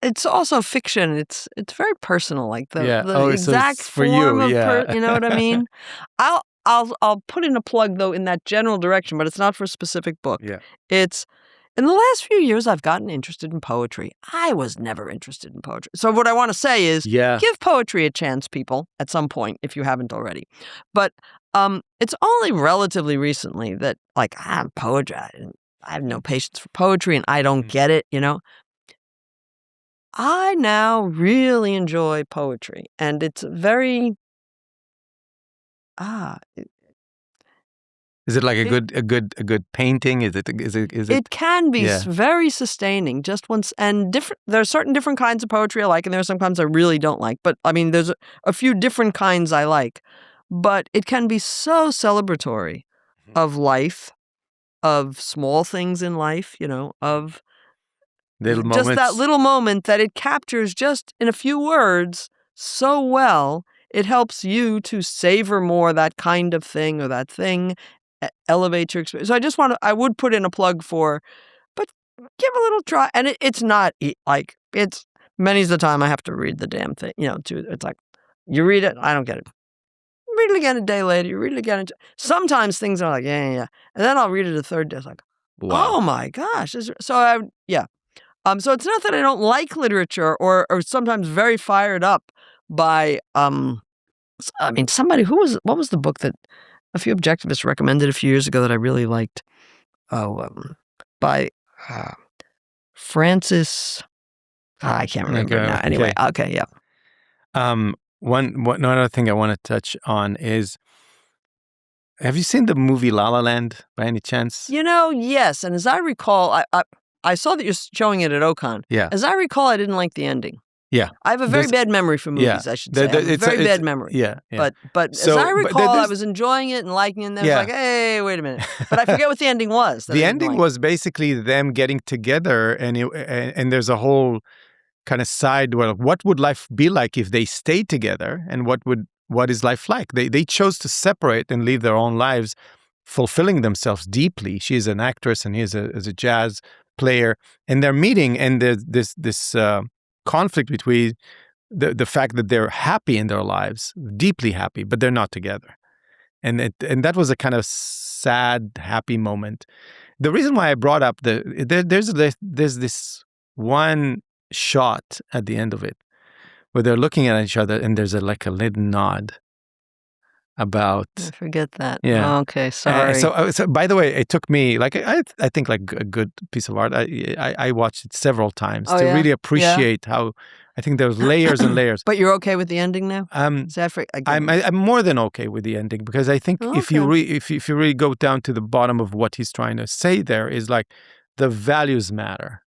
It's also fiction. It's very personal, like the exact for form you, of you know what I mean? I'll put in a plug though in that general direction, but it's not for a specific book. It's in the last few years I've gotten interested in poetry. I was never interested in poetry. So what I want to say is give poetry a chance, people, at some point if you haven't already. But it's only relatively recently that poetry. I have no patience for poetry and I don't get it, I now really enjoy poetry, and it's very Is it like a good painting? Is it? It can be very sustaining. Just once, and different. There are certain different kinds of poetry I like, and there are some kinds I really don't like. But I mean, there's a few different kinds I like. But it can be so celebratory of life, of small things in life, of little moments. Just that little moment that it captures just in a few words so well, it helps you to savor more that kind of thing or that thing, elevate your experience. So I would put in a plug for, but give a little try. And it's not it's many of the time I have to read the damn thing, it's like, you read it, I don't get it. Read it again a day later, you read it again. Sometimes things are like, yeah. And then I'll read it a third day. It's like, wow. Oh my gosh. So so it's not that I don't like literature or sometimes very fired up by, somebody what was the book that a few objectivists recommended a few years ago that I really liked? By Francis, I can't remember now. Anyway, okay. One other thing I want to touch on is, have you seen the movie La La Land by any chance? Yes. And as I recall, I saw that you're showing it at Ocon. Yeah. As I recall, I didn't like the ending. Yeah. I have a very bad memory for movies, I should say. I have a very bad memory. Yeah. But as I recall, I was enjoying it and liking it, and then it was like, hey, wait a minute. But I forget what the ending was. The ending was basically them getting together, and there's a whole kind of side where what would life be like if they stayed together, and what is life like? They chose to separate and live their own lives, fulfilling themselves deeply. She's an actress and he's a jazz player, and they're meeting, and there's this conflict between the fact that they're happy in their lives, deeply happy, but they're not together, and that was a kind of sad, happy moment. The reason why I brought up there's this one shot at the end of it where they're looking at each other, and there's a little nod about. I forget that. Yeah. Oh, okay. Sorry. So by the way, it took me I think like a good piece of art. I watched it several times to really appreciate how. I think there's layers and layers. But you're okay with the ending now? I'm more than okay with the ending, because I think if you really go down to the bottom of what he's trying to say, there is like the values matter.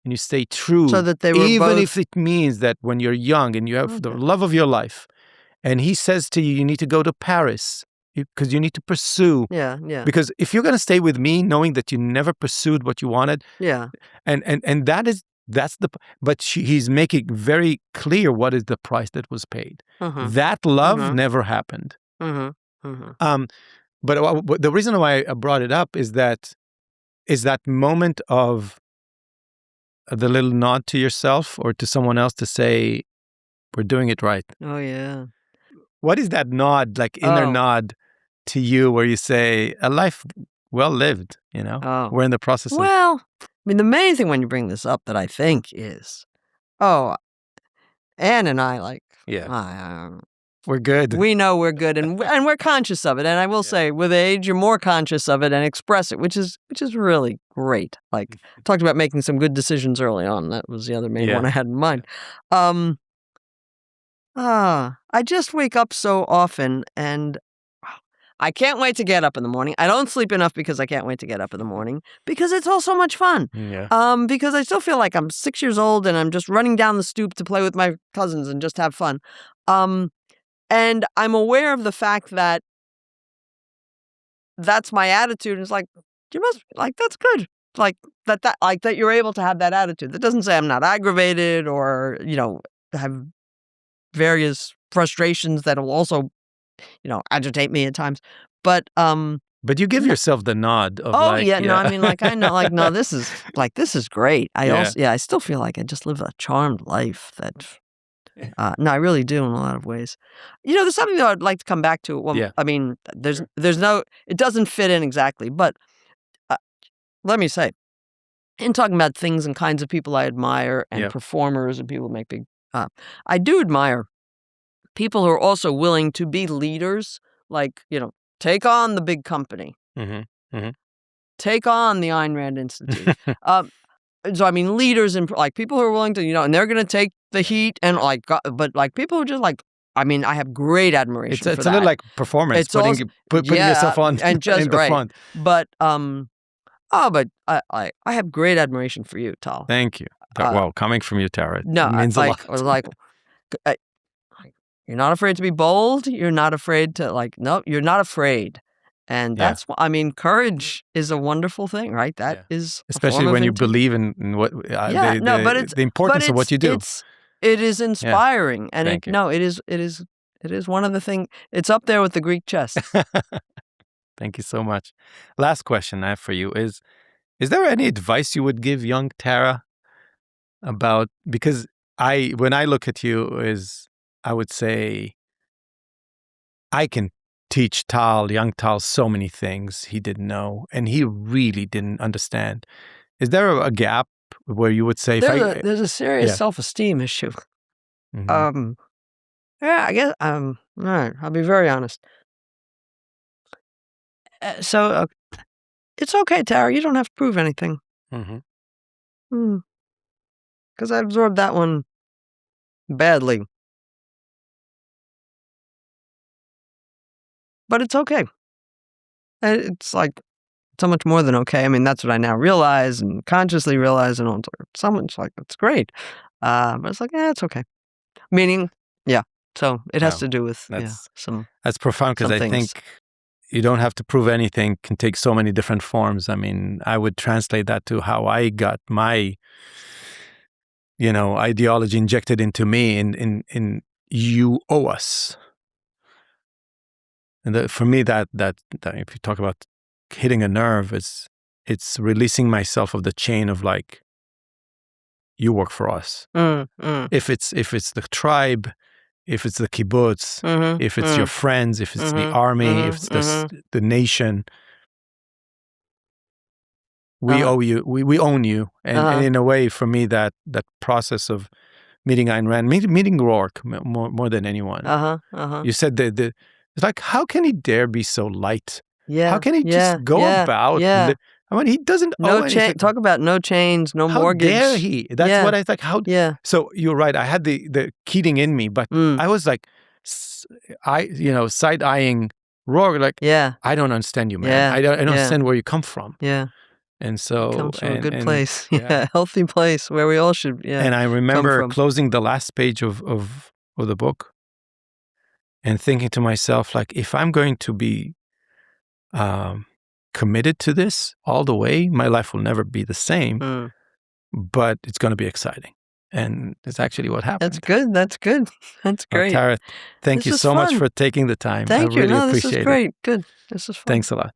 And you stay true, so that they were even if it means that when you're young and you have the love of your life, and he says to you, you need to go to Paris because you need to pursue. Yeah. Because if you're going to stay with me, knowing that you never pursued what you wanted, and but he's making very clear what is the price that was paid. That love never happened. But the reason why I brought it up is that moment of the little nod to yourself or to someone else to say, we're doing it right. Oh, yeah. What is that nod, like inner nod to you where you say, a life well lived, We're in the process of... Well, I mean, the main thing when you bring this up that I think is, Anne and I, we're good. We know we're good, and we're conscious of it. And I will say, with age, you're more conscious of it and express it, which is really great. Like, I talked about making some good decisions early on. That was the other main one I had in mind. I just wake up so often, and I can't wait to get up in the morning. I don't sleep enough because I can't wait to get up in the morning because it's all so much fun. Yeah. Because I still feel like I'm 6 years old and I'm just running down the stoop to play with my cousins and just have fun. And I'm aware of the fact that that's my attitude. It's like, you must, like, that's good. Like that you're able to have that attitude. That doesn't say I'm not aggravated or, have various frustrations that will also, agitate me at times. But you give yourself the nod of no, I mean, I know, no, this is great. I still feel like I just live a charmed life that, no, I really do in a lot of ways. There's something that I'd like to come back to. Well, I mean, there's no, it doesn't fit in exactly, but let me say, in talking about things and kinds of people I admire and performers and people who make big, I do admire people who are also willing to be leaders, take on the big company, take on the Ayn Rand Institute. So I mean, leaders and people who are willing to, and they're going to take the heat and but people who just I mean, I have great admiration for that. It's a little like performance, it's putting yourself on and just in the front. But but I have great admiration for you, Tal. Thank you. Well, coming from you, Tara, it means a lot. You're not afraid to be bold. You're not afraid to no, you're not afraid. And that's I mean, courage is a wonderful thing, right? That is especially when you believe in what the importance of what you do. It is inspiring, and it is one of the things. It's up there with the Greek chess. Thank you so much. Last question I have for you is there any advice you would give young Tara about, because when I look at you I would say I can teach young Tal, so many things he didn't know and he really didn't understand. Is there a gap where you would say there's a serious self-esteem issue? Mm-hmm. I guess all right, I'll be very honest. So it's okay, Tara. You don't have to prove anything. Mm-hmm. Because I absorbed that one badly. But it's okay. It's so much more than okay. I mean, that's what I now realize and consciously realize, and someone's it's great. But it's it's okay. Meaning, so it has to do with that's profound, because I think you don't have to prove anything can take so many different forms. I mean, I would translate that to how I got my ideology injected into me in you owe us. And for me, that if you talk about hitting a nerve, it's releasing myself of the chain of you work for us. If it's the tribe, if it's the kibbutz, if it's your friends, if it's the army, if it's the nation, we owe you. We own you. And in a way, for me, that process of meeting Ayn Rand, meeting Roark more than anyone. You said it's how can he dare be so light? Yeah. How can he just go about? Yeah. I mean, he doesn't owe anything. Talk about no chains, no mortgage. How dare he? That's what I thought. So you're right. I had the Keating in me, but I was side-eyeing Roark. I don't understand you, man. Yeah. I don't understand where you come from. Yeah. And so it comes from a good place. Yeah. Healthy place where we all should. Yeah. And I remember closing the last page of the book and thinking to myself, if I'm going to be committed to this all the way, my life will never be the same, but it's going to be exciting. And it's actually what happened. That's good. That's good. That's great. Tara, thank This you was so much fun. for taking the time. Thank I you. really No, this appreciate is it. great. Good. This is fun. Thanks a lot.